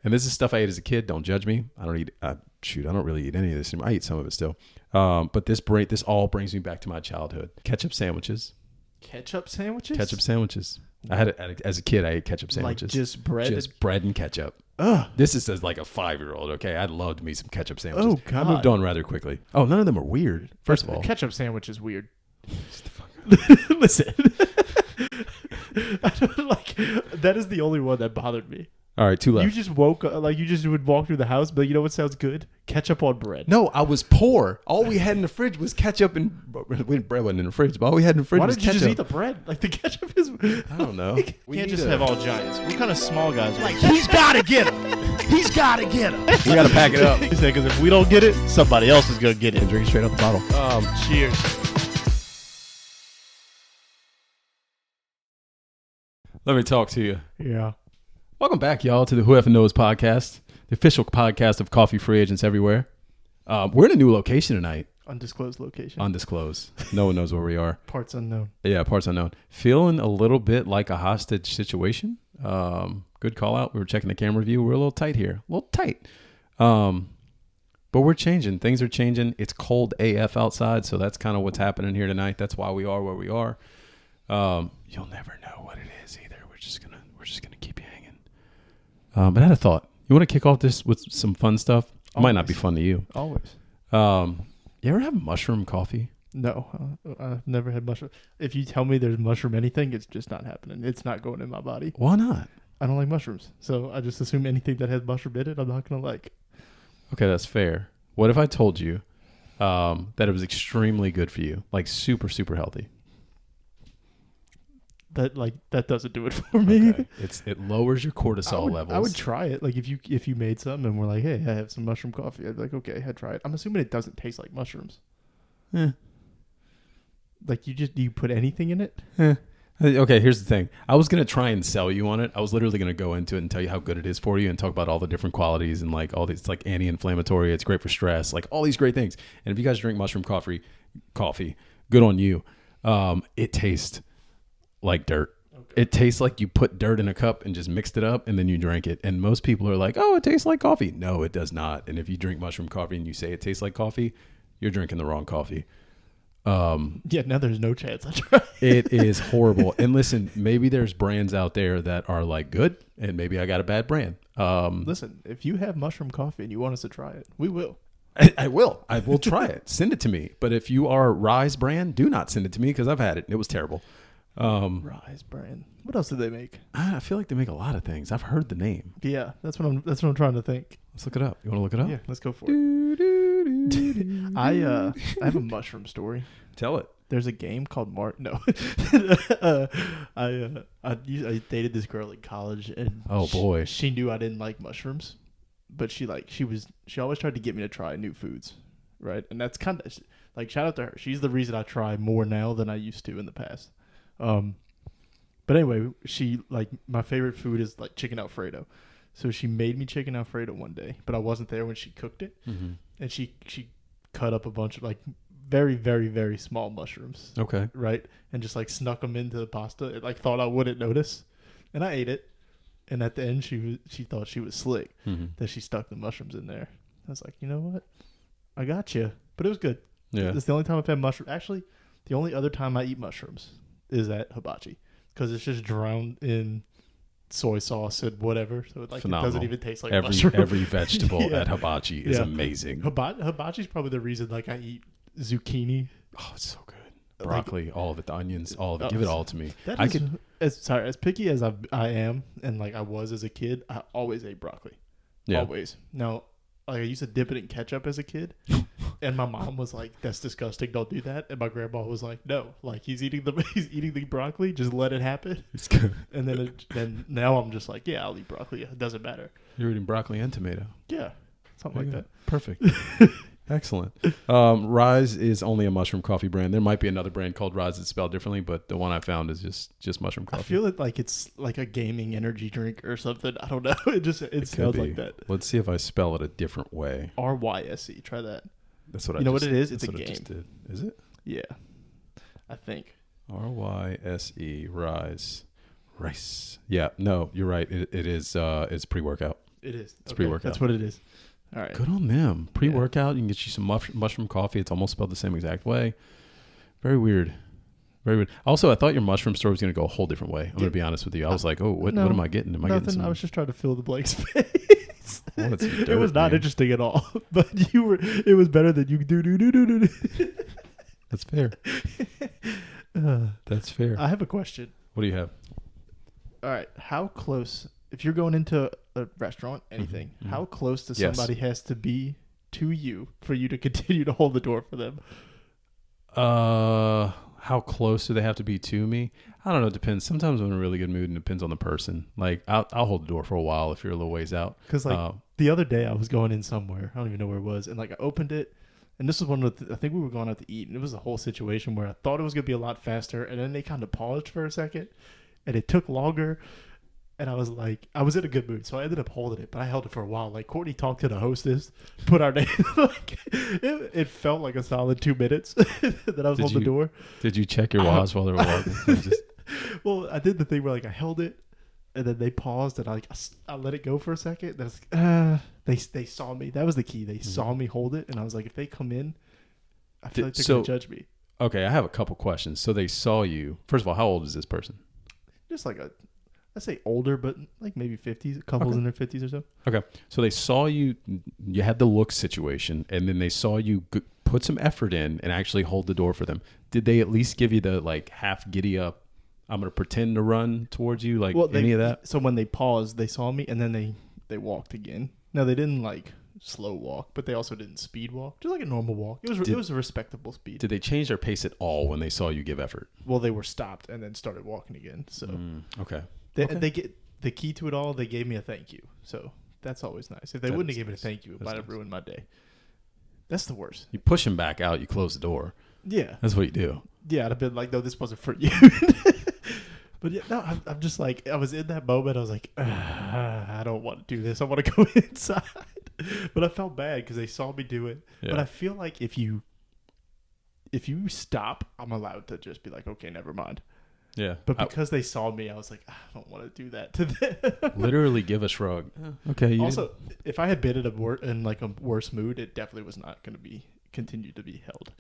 And this is stuff I ate as a kid. Don't judge me. I don't really eat any of this anymore. I eat some of it still. But this all brings me back to my childhood. Ketchup sandwiches. Ketchup sandwiches? Ketchup sandwiches. I had it as a kid. I ate ketchup sandwiches. Like just bread? Just bread and ketchup. Ugh. This is as like a 5-year-old, okay? I loved me some ketchup sandwiches. Oh, God. I moved on rather quickly. Oh, none of them are weird. First of all. A ketchup sandwich is weird. Listen. I don't like, that is the only one that bothered me. All right, 2 left. You just you just would walk through the house, but you know what sounds good? Ketchup on bread. No, I was poor. All we had in the fridge was ketchup and bread wasn't in the fridge, but all we had in the fridge was ketchup. Why didn't you just eat the bread? Like the ketchup is... I don't know. We can't just have all giants. What kind of small guys are Like, he's got to get him. He's got to get him. We got to pack it up. He said, because if we don't get it, somebody else is going to get it. And drink it straight out the bottle. Cheers. Let me talk to you. Yeah. Welcome back, y'all, to the Whoever Knows podcast, the official podcast of coffee free agents everywhere. We're in a new location tonight. Undisclosed location. Undisclosed. No one knows where we are. Parts unknown. Yeah, parts unknown. Feeling a little bit like a hostage situation. Good call out. We were checking the camera view. We're a little tight here. A little tight. But we're changing. Things are changing. It's cold AF outside, so that's kind of what's happening here tonight. That's why we are where we are. You'll never know what it is either. We're just gonna keep you hanging. But I had a thought. You want to kick off this with some fun stuff? It might not be fun to you. Always. You ever have mushroom coffee? No, I've never had mushroom. If you tell me there's mushroom anything, it's just not happening. It's not going in my body. Why not? I don't like mushrooms. So I just assume anything that has mushroom in it, I'm not going to like. Okay, that's fair. What if I told you that it was extremely good for you? Like super, super healthy. That doesn't do it for me. Okay. It lowers your cortisol levels. I would try it. Like if you made something and we're like, hey, I have some mushroom coffee. I'd be like, okay, I'd try it. I'm assuming it doesn't taste like mushrooms. Yeah. Like do you put anything in it? Yeah. Okay, here's the thing. I was going to try and sell you on it. I was literally going to go into it and tell you how good it is for you and talk about all the different qualities and like all these, like anti-inflammatory. It's great for stress, like all these great things. And if you guys drink mushroom coffee, good on you. It tastes like dirt. Okay. It tastes like you put dirt in a cup and just mixed it up and then you drank it. And most people are like, oh, it tastes like coffee. No, it does not. And if you drink mushroom coffee and you say it tastes like coffee, you're drinking the wrong coffee. Yeah, now there's no chance I try. It is horrible. And listen, maybe there's brands out there that are like good and maybe I got a bad brand. Listen, if you have mushroom coffee and you want us to try it, we will. I will try it. Send it to me. But if you are Rise brand, do not send it to me because I've had it and it was terrible. Rise brand. What else do they make? I feel like they make a lot of things. I've heard the name. Yeah, that's what I'm trying to think. Let's look it up. You want to look it up? Yeah, let's go for it. I have a mushroom story. Tell it. There's a game called No. I dated this girl in college, and oh boy, she knew I didn't like mushrooms, but she always tried to get me to try new foods, right? And that's kind of like shout out to her. She's the reason I try more now than I used to in the past. But anyway, my favorite food is like chicken Alfredo. So she made me chicken Alfredo one day, but I wasn't there when she cooked it. Mm-hmm. And she cut up a bunch of like very, very, very small mushrooms. Okay. Right? And just like snuck them into the pasta. It like thought I wouldn't notice. And I ate it. And at the end, she thought she was slick that she stuck the mushrooms in there. I was like, you know what? I got you. But it was good. Yeah. It's the only time I've had mushrooms. Actually, the only other time I eat mushrooms is at hibachi. Because it's just drowned in soy sauce and whatever. So it doesn't even taste like mushroom. Every vegetable at hibachi is amazing. Hibachi's probably the reason like I eat zucchini. Oh, it's so good. Broccoli, all of it, the onions, all of it. Give it all to me. As picky as I am and like I was as a kid, I always ate broccoli. Yeah. Always. Now, like I used to dip it in ketchup as a kid. And my mom was like, that's disgusting, don't do that. And my grandma was like, no, like he's eating the broccoli, just let it happen. It's good. And then now I'm just like, yeah, I'll eat broccoli. It doesn't matter. You're eating broccoli and tomato. Yeah. Something like that. Perfect. Excellent. Rise is only a mushroom coffee brand. There might be another brand called Rise that's spelled differently, but the one I found is just mushroom coffee. I feel it like it's like a gaming energy drink or something. I don't know. It smells like that. Let's see if I spell it a different way. RYSE. Try that. That's what you know what it is? It's a game. Just did. Is it? Yeah, I think. RYSE Rise. Rice. Yeah. No, you're right. It is. It's pre-workout. It is. It's pre-workout. That's what it is. All right. Good on them. Pre-workout. You can get you some mushroom coffee. It's almost spelled the same exact way. Very weird. Very weird. Also, I thought your mushroom story was going to go a whole different way. I'm going to be honest with you. I was like, oh, what am I getting? Am I getting some? I was just trying to fill the blank space. It was not interesting at all. But it was better than you do. That's fair. That's fair. I have a question. What do you have? All right. How close, if you're going into a restaurant, anything, how close does somebody has to be to you for you to continue to hold the door for them? How close do they have to be to me? I don't know. It depends. Sometimes I'm in a really good mood and it depends on the person. Like I'll hold the door for a while if you're a little ways out. Because the other day I was going in somewhere. I don't even know where it was. And like I opened it. And this was one of I think we were going out to eat. And it was a whole situation where I thought it was going to be a lot faster. And then they kind of paused for a second. And it took longer. And I was like, I was in a good mood. So I ended up holding it. But I held it for a while. Like Courtney talked to the hostess. Put our name. Like, it felt like a solid 2 minutes that I was holding the door. Did you check your watch while they were walking? Well, I did the thing where like I held it. And then they paused, and I let it go for a second. Then I was like, they saw me. That was the key. They saw me hold it, and I was like, if they come in, I feel like they're going to judge me. Okay, I have a couple questions. So they saw you. First of all, how old is this person? Just like I'd say older, but like maybe 50s, couples in their 50s or so. Okay, so they saw you. You had the look situation, and then they saw you put some effort in and actually hold the door for them. Did they at least give you the like half giddy up? I'm going to pretend to run towards you, like any of that? So when they paused, they saw me, and then they walked again. No, they didn't, like, slow walk, but they also didn't speed walk. Just like a normal walk. It was a respectable speed. Did they change their pace at all when they saw you give effort? Well, they were stopped and then started walking again. So okay. They get the key to it all, they gave me a thank you. So that's always nice. If they wouldn't have given me a thank you, it might have ruined my day. That's the worst. You push them back out, you close the door. Yeah. That's what you do. Yeah, I'd have been like, no, this wasn't for you. But yeah, no, I'm just like, I was in that moment. I was like, I don't want to do this. I want to go inside. But I felt bad because they saw me do it. Yeah. But I feel like if you stop, I'm allowed to just be like, okay, never mind. Yeah. But because they saw me, I was like, I don't want to do that to them. Literally give a shrug. Okay. Also, if I had been in like a worse mood, it definitely was not going to continue to be held.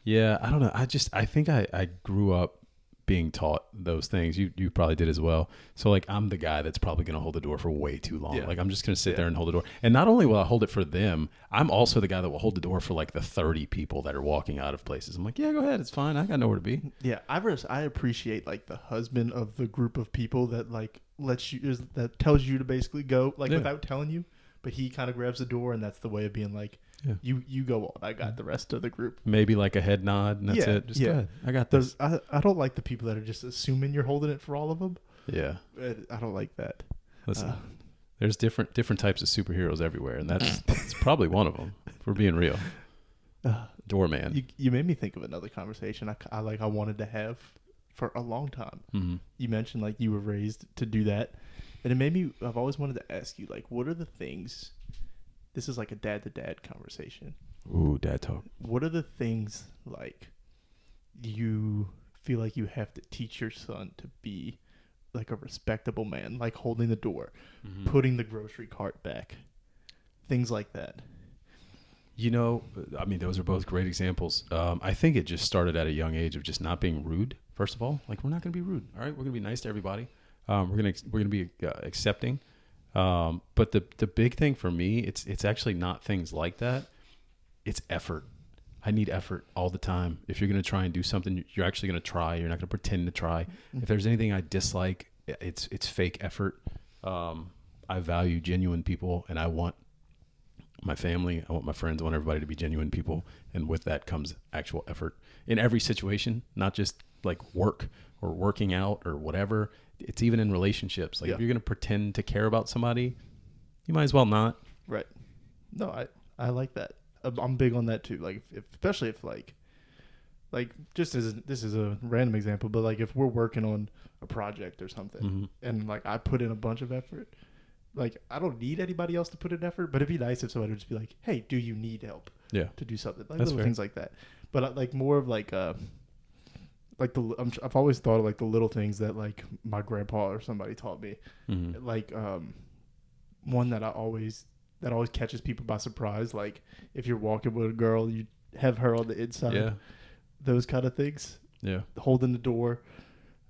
Yeah, I don't know. I think I grew up being taught those things. You probably did as well. So like I'm the guy that's probably going to hold the door for way too long. Yeah. Like I'm just going to sit there and hold the door. And not only will I hold it for them, I'm also the guy that will hold the door for like the 30 people that are walking out of places. I'm like, yeah, go ahead. It's fine. I got nowhere to be. Yeah. I appreciate like the husband of the group of people that like that tells you to basically go like without telling you, but he kind of grabs the door and that's the way of being like, you go on. I got the rest of the group. Maybe like a head nod and that's it. Just go ahead. I got this. I don't like the people that are just assuming you're holding it for all of them. Yeah. I don't like that. Listen, there's different types of superheroes everywhere, and that's probably one of them. If we're being real. Doorman. You made me think of another conversation I wanted to have for a long time. Mm-hmm. You mentioned like you were raised to do that, and it made me. I've always wanted to ask you like, what are the things? This is like a dad-to-dad conversation. Ooh, dad talk. What are the things like you feel like you have to teach your son to be like a respectable man, like holding the door, putting the grocery cart back, things like that? You know, I mean, those are both great examples. I think it just started at a young age of just not being rude. First of all, like we're not going to be rude. All right, we're going to be nice to everybody. We're going to be accepting. But the big thing for me, it's actually not things like that. It's effort. I need effort all the time. If you're going to try and do something, you're actually going to try. You're not going to pretend to try. Mm-hmm. If there's anything I dislike, it's fake effort. I value genuine people, and I want my family, I want my friends, I want everybody to be genuine people. And with that comes actual effort in every situation, not just like work or working out or whatever. It's even in relationships. Like if you're going to pretend to care about somebody, you might as well not. Right. No, I like that. I'm big on that too. Like especially if like just as this is a random example, but like if we're working on a project or something and like I put in a bunch of effort, like I don't need anybody else to put in effort, but it'd be nice if somebody would just be like, hey, do you need help to do something? Like little things like that. But like more of like I've always thought of like the little things that like my grandpa or somebody taught me, like one that always catches people by surprise. Like if you're walking with a girl, you have her on the inside. Yeah. Those kind of things. Yeah. Holding the door,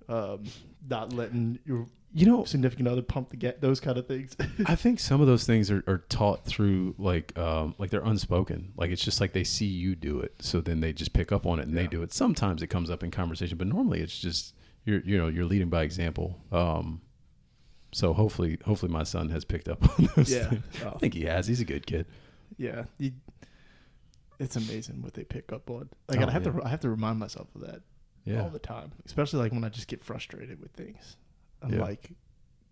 not letting your significant other pump the gas. Those kind of things. I think some of those things are taught through like they're unspoken. Like it's just like they see you do it, so then they just pick up on it and they do it. Sometimes it comes up in conversation, but normally it's just you're leading by example. So hopefully my son has picked up on those things. I think he has. He's a good kid. Yeah. It's amazing what they pick up on. Like I have to remind myself of that all the time, especially like when I just get frustrated with things. I'm like,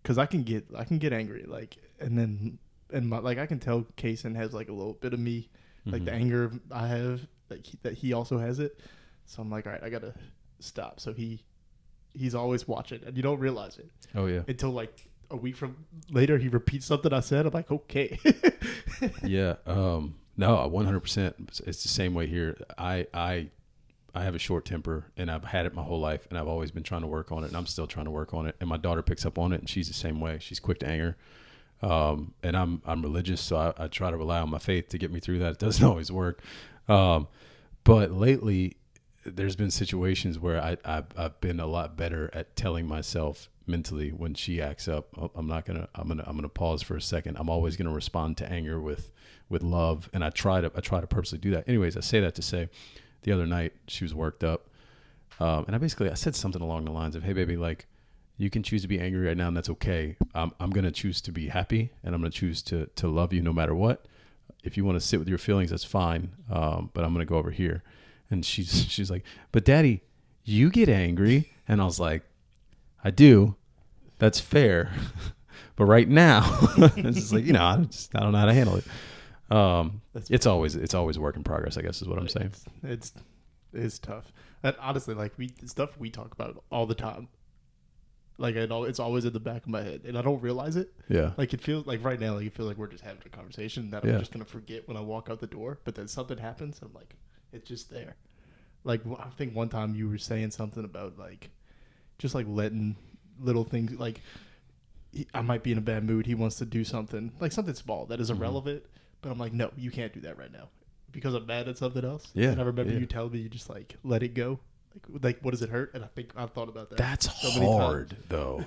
because I can get angry, like, and I can tell Kaysen has like a little bit of me, like the anger I have that he also has it. So I'm like, all right, I gotta stop. So he's always watching, and you don't realize it. Oh yeah. Until like a week from later, he repeats something I said. I'm like, okay. Yeah. No, 100%. It's the same way here. I have a short temper, and I've had it my whole life, and I've always been trying to work on it, and I'm still trying to work on it. And my daughter picks up on it, and she's the same way. She's quick to anger. And I'm religious, so I try to rely on my faith to get me through that. It doesn't always work. But lately, there's been situations where I've been a lot better at telling myself mentally when she acts up. I'm gonna pause for a second. I'm always gonna respond to anger with love, and I try to purposely do that. Anyways, I say that to say, the other night she was worked up, and I said something along the lines of, "Hey, baby, like you can choose to be angry right now, and that's okay. I'm gonna choose to be happy, and I'm gonna choose to love you no matter what. If you want to sit with your feelings, that's fine. But I'm gonna go over here." And she's like, "But Daddy, you get angry," and I was like, "I do. That's fair, but right now, it's just like I don't know how to handle it." It's always work in progress, I guess is what I'm saying. It's tough. And honestly, like stuff we talk about all the time. Like it's always in the back of my head, and I don't realize it. Yeah. Like it feels like right now, like it feels like we're just having a conversation that I'm just gonna forget when I walk out the door. But then something happens, I'm like, it's just there. Like I think one time you were saying something about like, just like letting little things like, I might be in a bad mood. He wants to do something like something small that is irrelevant. But I'm like, no, you can't do that right now because I'm mad at something else. Yeah. And I remember you telling me you just like let it go. Like what does it hurt? And I think I've thought about that. That's hard though.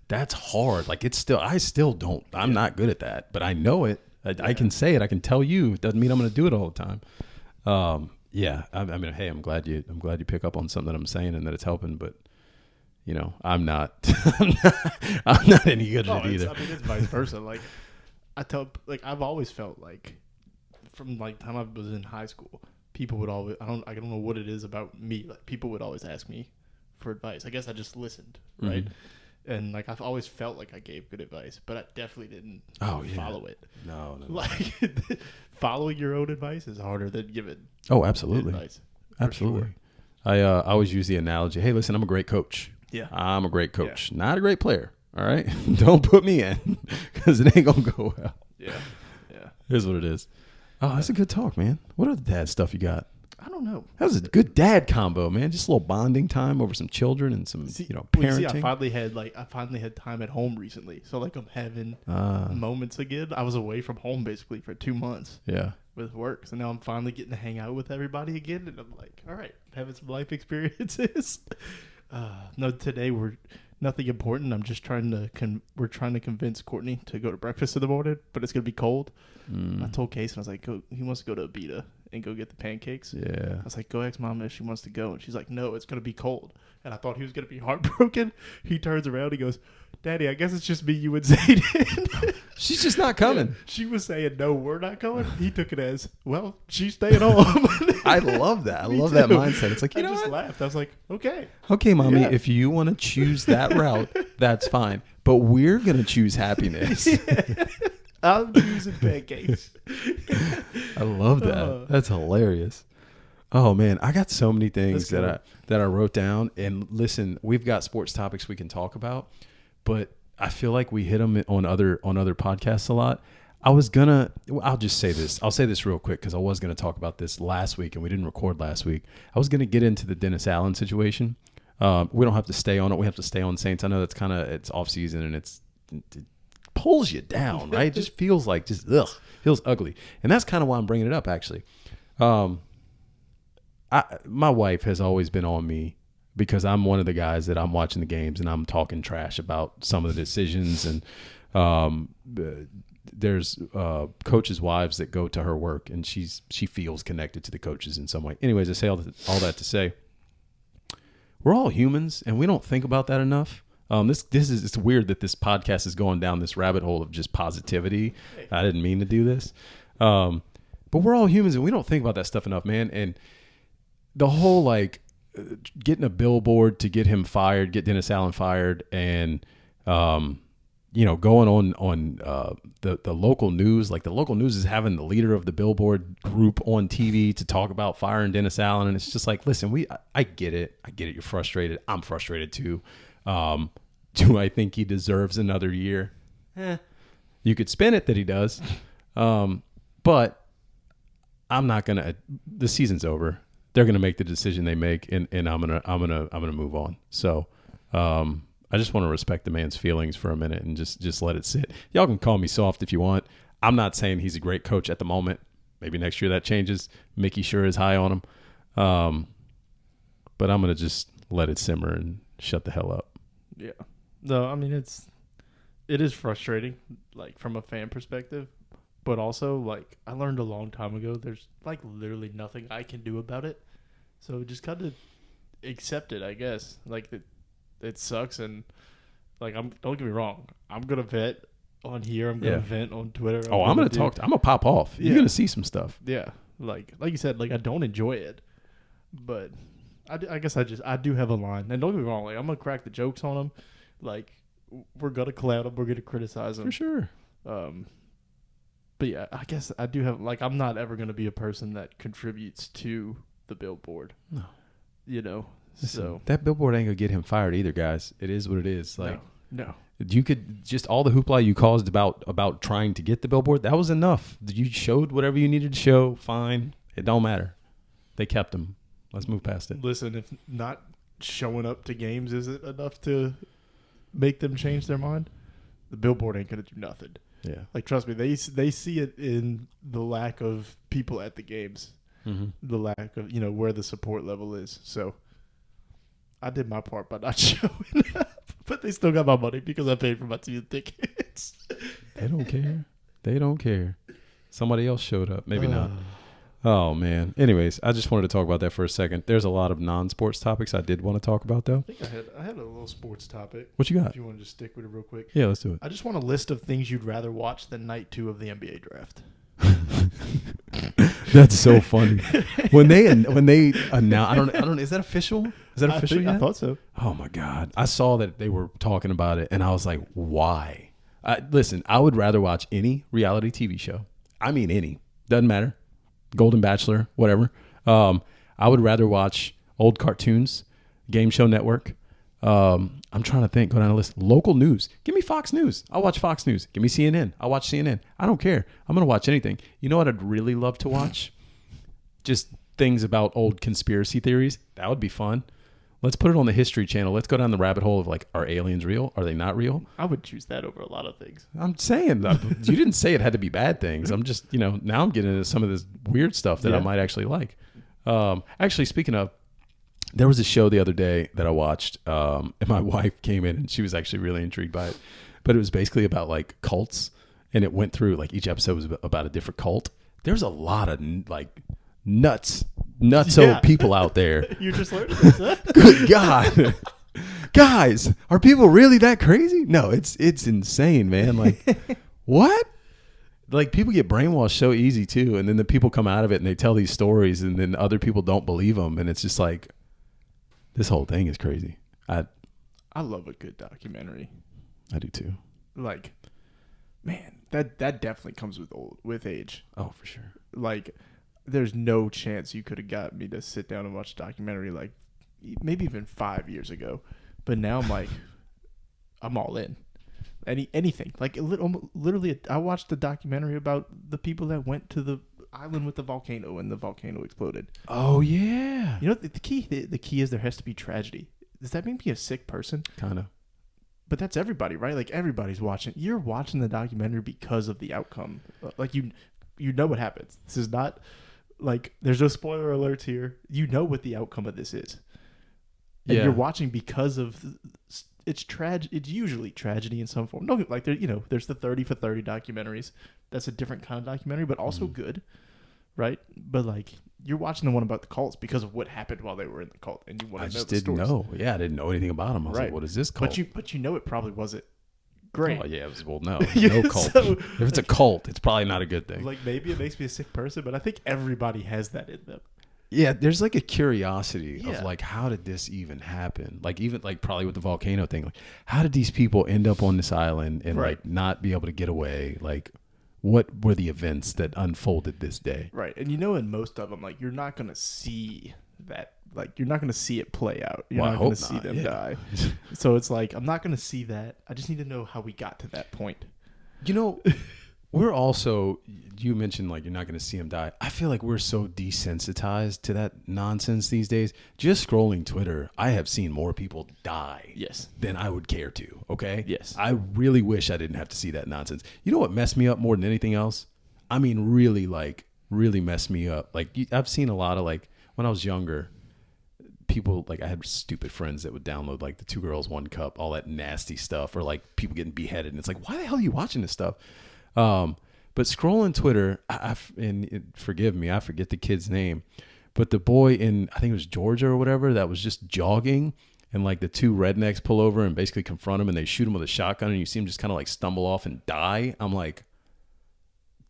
That's hard. Like I still don't. I'm not good at that, but I know it. I can say it. I can tell you. It doesn't mean I'm going to do it all the time. Yeah. I mean, hey, I'm glad you pick up on something that I'm saying and that it's helping. But I'm not. I'm not any good at it either. I mean, it's vice versa. Like. I've always felt like from like time I was in high school, people would always I don't know what it is about me. Like people would always ask me for advice. I guess I just listened, right? And like I've always felt like I gave good advice, but I definitely didn't follow it. No. Like following your own advice is harder than giving. Oh, absolutely. Advice. Absolutely. Sure. I always use the analogy. Hey, listen, I'm a great coach. Yeah. I'm a great coach, not a great player. All right, don't put me in because it ain't gonna go well. Yeah. Here's what it is. Oh, that's a good talk, man. What other dad stuff you got? I don't know. That was a good dad combo, man. Just a little bonding time over some children and some, parenting. I finally had time at home recently, so like I'm having moments again. I was away from home basically for 2 months. Yeah. With work, so now I'm finally getting to hang out with everybody again, and I'm like, all right, having some life experiences. No, today we're. Nothing important. I'm just trying to. We're trying to convince Courtney to go to breakfast in the morning, but it's gonna be cold. I told Case, and I was like, he wants to go to Abita and go get the pancakes. Yeah. I was like, go ask Mom if she wants to go, and she's like, no, it's gonna be cold. And I thought he was gonna be heartbroken. He turns around, he goes, Daddy, I guess it's just me, you, and Zayden. She's just not coming. Yeah, she was saying, no, we're not coming. He took it as, well, she's staying home. I love that. I love that mindset. It's like, I just laughed. I was like, okay. Okay, Mommy, if you want to choose that route, that's fine. But we're going to choose happiness. I'm choosing pancakes. I love that. That's hilarious. Oh, man, I got so many things that I wrote down. And listen, we've got sports topics we can talk about, but I feel like we hit them on other podcasts a lot. I'll just say this. I'll say this real quick because I was going to talk about this last week and we didn't record last week. I was going to get into the Dennis Allen situation. We don't have to stay on it. We have to stay on Saints. I know that's it's off season and it's pulls you down, right? It just feels like feels ugly. And that's kind of why I'm bringing it up, actually. My wife has always been on me because I'm one of the guys that I'm watching the games and I'm talking trash about some of the decisions. And there's coaches' wives that go to her work and she feels connected to the coaches in some way. Anyways, I say all that to say, we're all humans and we don't think about that enough. It's weird that this podcast is going down this rabbit hole of just positivity. I didn't mean to do this. But we're all humans and we don't think about that stuff enough, man. And the whole like getting a billboard to get him fired, get Dennis Allen fired, and going on the local news, like the local news is having the leader of the billboard group on TV to talk about firing Dennis Allen, and it's just like, listen, I get it, you're frustrated, I'm frustrated too. Do I think he deserves another year? You could spin it that he does, but I'm not gonna. The season's over. They're gonna make the decision they make, and I'm gonna move on. So, I just want to respect the man's feelings for a minute and just let it sit. Y'all can call me soft if you want. I'm not saying he's a great coach at the moment. Maybe next year that changes. Mickey sure is high on him, but I'm gonna just let it simmer and shut the hell up. Yeah. No, I mean it is frustrating, like from a fan perspective, but also like I learned a long time ago there's like literally nothing I can do about it. So just kind of accept it, I guess. Like it sucks, and like don't get me wrong, I'm gonna vent on here, I'm gonna vent on Twitter. I'm gonna talk. I'm gonna pop off. Yeah. You're gonna see some stuff. Yeah, like you said, like I don't enjoy it, but I guess I do have a line. And don't get me wrong, like I'm gonna crack the jokes on them. Like we're gonna clown them, we're gonna criticize them For sure. But yeah, I guess I do have, like, I'm not ever gonna be a person that contributes to the billboard. No. You know. Listen, so that billboard ain't gonna get him fired either, guys. It is what it is. Like no. You could just all the hoopla you caused about trying to get the billboard, that was enough. You showed whatever you needed to show, fine. It don't matter. They kept him. Let's move past it. Listen, if not showing up to games isn't enough to make them change their mind, the billboard ain't gonna do nothing. Yeah. Like, trust me, they see it in the lack of people at the games, the lack of, where the support level is. So I did my part by not showing up, but they still got my money because I paid for my season tickets. They don't care. They don't care. Somebody else showed up. Maybe not. Oh, man. Anyways, I just wanted to talk about that for a second. There's a lot of non-sports topics I did want to talk about, though. I think I had a little sports topic. What you got? If you want to just stick with it real quick. Yeah, let's do it. I just want a list of things you'd rather watch than night 2 of the NBA draft. That's so funny. When they announce, I don't. Is that official? Is that official yet? I thought so. Oh my God! I saw that they were talking about it, and I was like, why? Listen, I would rather watch any reality TV show. I mean, any. Doesn't matter. Golden Bachelor, whatever. I would rather watch old cartoons, Game Show Network. I'm trying to think. Go down the list. Local news. Give me Fox News. I'll watch Fox News. Give me CNN. I'll watch CNN. I don't care. I'm going to watch anything. You know what I'd really love to watch? Just things about old conspiracy theories. That would be fun. Let's put it on the History Channel. Let's go down the rabbit hole of, like, are aliens real? Are they not real? I would choose that over a lot of things. I'm saying that. You didn't say it had to be bad things. I'm just, now I'm getting into some of this weird stuff that I might actually like. Actually, speaking of, there was a show the other day that I watched, and my wife came in, and she was actually really intrigued by it. But it was basically about, like, cults, and it went through, like, each episode was about a different cult. There's a lot of, like, nutso people out there. You just learned this, huh? Good God. Guys, are people really that crazy? No, it's insane, man. Like, what? Like, people get brainwashed so easy, too, and then the people come out of it, and they tell these stories, and then other people don't believe them, and it's just like, this whole thing is crazy. I love a good documentary. I do too. Like, man, that definitely comes with age. Oh, for sure. Like, there's no chance you could have got me to sit down and watch a documentary, like, maybe even 5 years ago. But now I'm like, I'm all in. Anything. Like, literally, I watched a documentary about the people that went to the island with the volcano and the volcano exploded. Oh, yeah. The key is there has to be tragedy. Does that mean be a sick person? Kind of. but that's everybody, right? Like everybody's watching. You're watching the documentary because of the outcome. Like you know what happens. This is not like there's no spoiler alerts here. You know what the outcome of this is. And you're watching because of it's usually tragedy in some form. No, like there's the 30 for 30 documentaries. That's a different kind of documentary, but also good, right? But like you're watching the one about the cults because of what happened while they were in the cult, and you want to know. I just the didn't stories. know. Yeah, I didn't know anything about them. I was like, what is this cult? But you know it probably wasn't great. Oh yeah, it was, well, no cult. So, if it's a cult, it's probably not a good thing. like maybe it makes me a sick person, but I think everybody has that in them. Yeah, there's like a curiosity of Yeah. like, how did this even happen? Like even like probably with the volcano thing, like how did these people end up on this island and Right. like not be able to get away? Like what were the events that unfolded this day? Right. And in most of them, like you're not gonna see that. Like you're not gonna see it play out. You're Well, I not gonna hope see not, them yeah. die. So it's like I'm not gonna see that. I just need to know how we got to that point. You know, we're also, you mentioned like you're not going to see him die. I feel like we're so desensitized to that nonsense these days. Just scrolling Twitter, I have seen more people die Yes. than I would care to. Okay. Yes. I really wish I didn't have to see that nonsense. You know what messed me up more than anything else? I mean, really messed me up. Like I've seen a lot of like when I was younger, people like I had stupid friends that would download like the 2 Girls 1 Cup, all that nasty stuff, or like people getting beheaded. And it's like, why the hell are you watching this stuff? But scrolling Twitter, forgive me, I forget the kid's name, but the boy in, I think it was Georgia or whatever, that was just jogging and like the 2 rednecks pull over and basically confront him and they shoot him with a shotgun and you see him just kind of like stumble off and die. I'm like,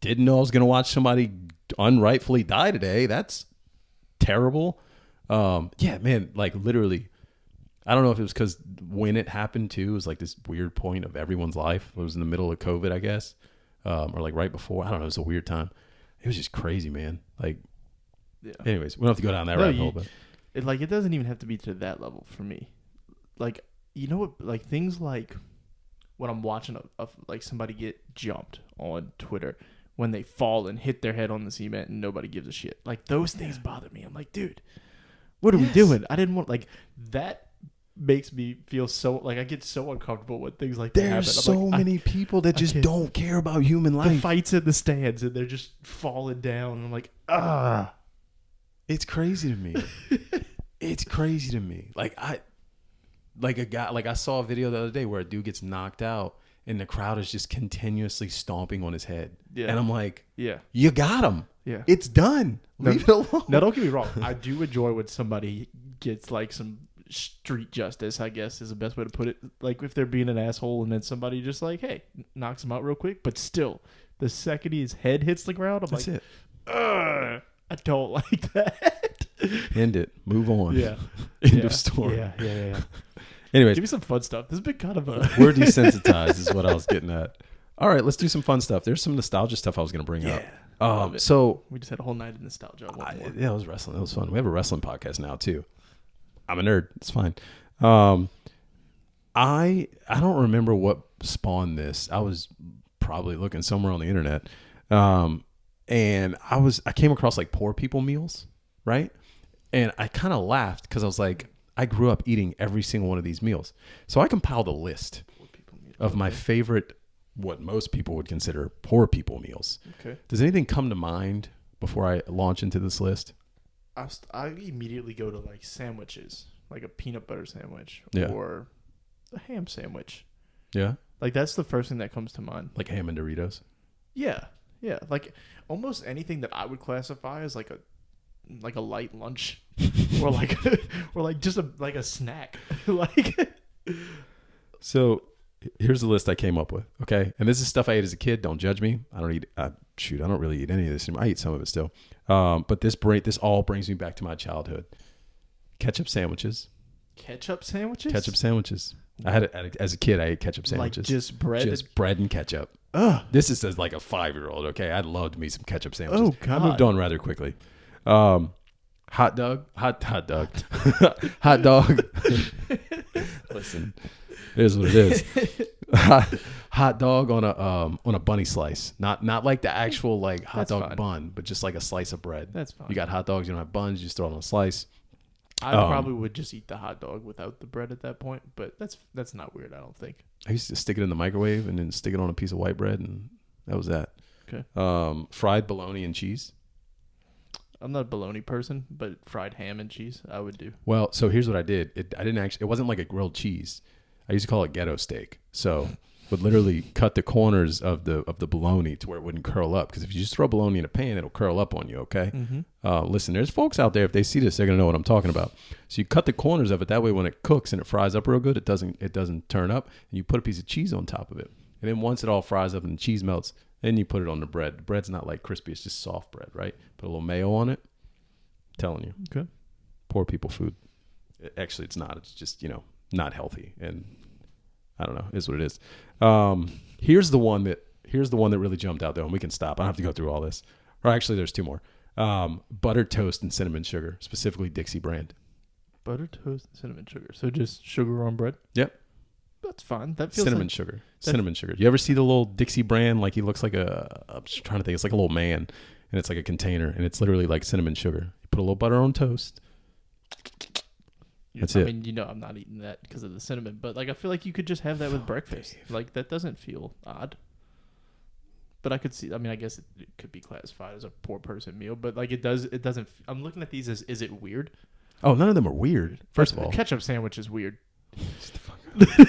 didn't know I was going to watch somebody unrightfully die today. That's terrible. Yeah, man, like literally, I don't know if it was because when it happened too, it was like this weird point of everyone's life. It was in the middle of COVID, I guess, or like right before. I don't know. It was a weird time. It was just crazy, man. Like, anyways, we don't have to go down that rabbit hole, but It doesn't even have to be to that level for me. Like, you know what? Like things like when I'm watching like somebody get jumped on Twitter when they fall and hit their head on the cement and nobody gives a shit. Like those things bother me. I'm like, dude, what are we doing? I didn't want like that. Makes me feel so like I get so uncomfortable when things like that happen. there's I'm so like, many people that just can't. don't care about human the life. fights in the stands and they're just falling down. And I'm like, ah. It's crazy to me. It's crazy to me. Like I saw a video the other day where a dude gets knocked out and the crowd is just continuously stomping on his head. Yeah. And I'm like, Yeah. you got him. Yeah. It's done. Leave it alone. Now, don't get me wrong. I do enjoy when somebody gets like some street justice, I guess is the best way to put it. Like if they're being an asshole and then somebody just like, hey, knocks him out real quick. But still, the second his head hits the ground, I'm That's like, it. ugh, I don't like that. End it. Move on. Yeah. End of story. Yeah. Anyways, Give me some fun stuff. This has been kind of a... we're desensitized is what I was getting at. All right, let's do some fun stuff. There's some nostalgia stuff I was going to bring up. love it. So We just had a whole night of nostalgia. yeah, it was wrestling. It was fun. We have a wrestling podcast now too. I'm a nerd. It's fine. I don't remember what spawned this. I was probably looking somewhere on the internet, and I came across like poor people meals, right? And I kind of laughed because I was like, I grew up eating every single one of these meals, so I compiled a list of my favorite, what most people would consider poor people meals. Okay. Does anything come to mind before I launch into this list? I immediately go to like sandwiches, like a peanut butter sandwich Yeah. or a ham sandwich. Yeah, Like that's the first thing that comes to mind. like ham and Doritos. Yeah. Like almost anything that I would classify as like a light lunch or like just a snack. Like So here's the list I came up with. Okay. And this is stuff I ate as a kid. Don't judge me. I don't really eat any of this anymore. I eat some of it still. But this all brings me back to my childhood. Ketchup sandwiches. ketchup sandwiches? Ketchup sandwiches. I had it as a kid. I ate ketchup sandwiches. Like just bread? Just bread and ketchup. Ugh. This is as like a 5-year-old. Okay. I loved me some ketchup sandwiches. Oh, God. I moved on rather quickly. Hot dog. Hot dog. Hot dog. Listen, here's what it is. Hot dog on a bunny slice. Not like the actual like hot That's dog fine. bun, but just like a slice of bread. That's fine. You got hot dogs, you don't have buns, you just throw it on a slice. I probably would just eat the hot dog without the bread at that point, but that's not weird, I don't think. I used to stick it in the microwave and then stick it on a piece of white bread, and that was that. Okay. Fried bologna and cheese. I'm not a bologna person, but fried ham and cheese I would do. Well, so here's what I did. It wasn't like a grilled cheese. I used to call it ghetto steak. So would literally cut the corners of the bologna to where it wouldn't curl up. Because if you just throw bologna in a pan, it'll curl up on you. Okay. Mm-hmm. Listen, there's folks out there. If they see this, they're gonna know what I'm talking about. So you cut the corners of it. That way, when it cooks and it fries up real good, it doesn't turn up. And you put a piece of cheese on top of it. And then once it all fries up and the cheese melts, then you put it on the bread. The bread's not like crispy. It's just soft bread, right? Put a little mayo on it. I'm telling you. Okay. Poor people food. Actually, it's not. It's just, not healthy. And I don't know. It is what it is. Here's the one that really jumped out though, and we can stop. I don't have to go through all this. Or actually, there's two more. Buttered toast and cinnamon sugar, specifically Dixie brand. Buttered toast and cinnamon sugar. So just sugar on bread? Yep. That's fine. That feels cinnamon sugar. Cinnamon sugar. You ever see the little Dixie brand? Like he looks like I'm just trying to think. It's like a little man, and it's like a container, and it's literally like cinnamon sugar. You put a little butter on toast. That's it. I mean, I'm not eating that because of the cinnamon, but like I feel like you could just have that with breakfast. Dave. Like that doesn't feel odd. But I could see. I mean, I guess it could be classified as a poor person meal, but like it doesn't. I'm looking at these as, is it weird? Oh, none of them are weird. First of all, a ketchup sandwich is weird.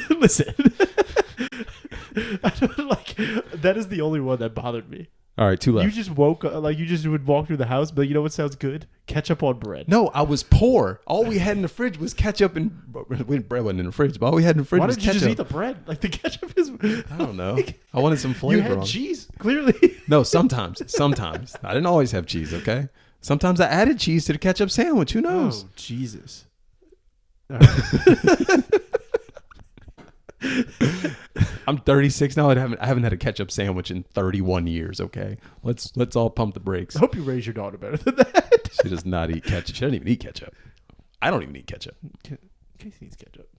Listen, I don't like that is the only one that bothered me. All right, two left. You just woke up, like you just would walk through the house, but you know what sounds good? Ketchup on bread. No, I was poor. All we had in the fridge was ketchup and bread wasn't in the fridge, but all we had in the fridge was ketchup. Why did you just eat the bread? Like the ketchup is. I don't know. I wanted some flavor. You had cheese, clearly. No, sometimes. I didn't always have cheese. Okay. Sometimes I added cheese to the ketchup sandwich. Who knows? Oh Jesus. I'm 36 now. I haven't had a ketchup sandwich in 31 years. Okay, let's all pump the brakes. I hope you raise your daughter better than that. She does not eat ketchup. She doesn't even eat ketchup. I don't even eat ketchup. Casey eats ketchup.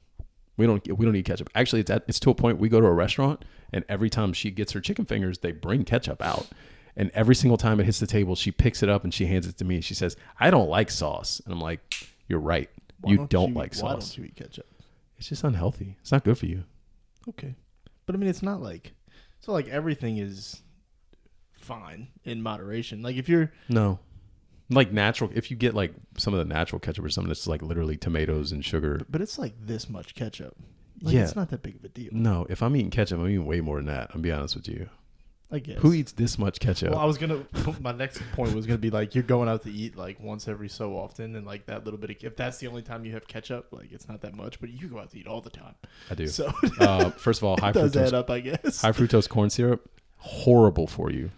We don't eat ketchup. Actually, it's to a point we go to a restaurant and every time she gets her chicken fingers, they bring ketchup out. And every single time it hits the table, she picks it up and she hands it to me. She says, "I don't like sauce." And I'm like, "You're right. You don't like sauce. Why don't you eat ketchup? It's just unhealthy. It's not good for you." Okay. But I mean, it's not like, so like everything is fine in moderation. Like if you're. No. Like natural, if you get like some of the natural ketchup or something that's like literally tomatoes and sugar. But it's like this much ketchup. Like, yeah. It's not that big of a deal. No, if I'm eating ketchup, I'm eating way more than that. I'll be honest with you. I guess. Who eats this much ketchup? Well, my next point was going to be like, you're going out to eat like once every so often. And like that little bit if that's the only time you have ketchup, like it's not that much, but you go out to eat all the time. I do. So first of all, high does fructose. add up, I guess. High fructose corn syrup, horrible for you.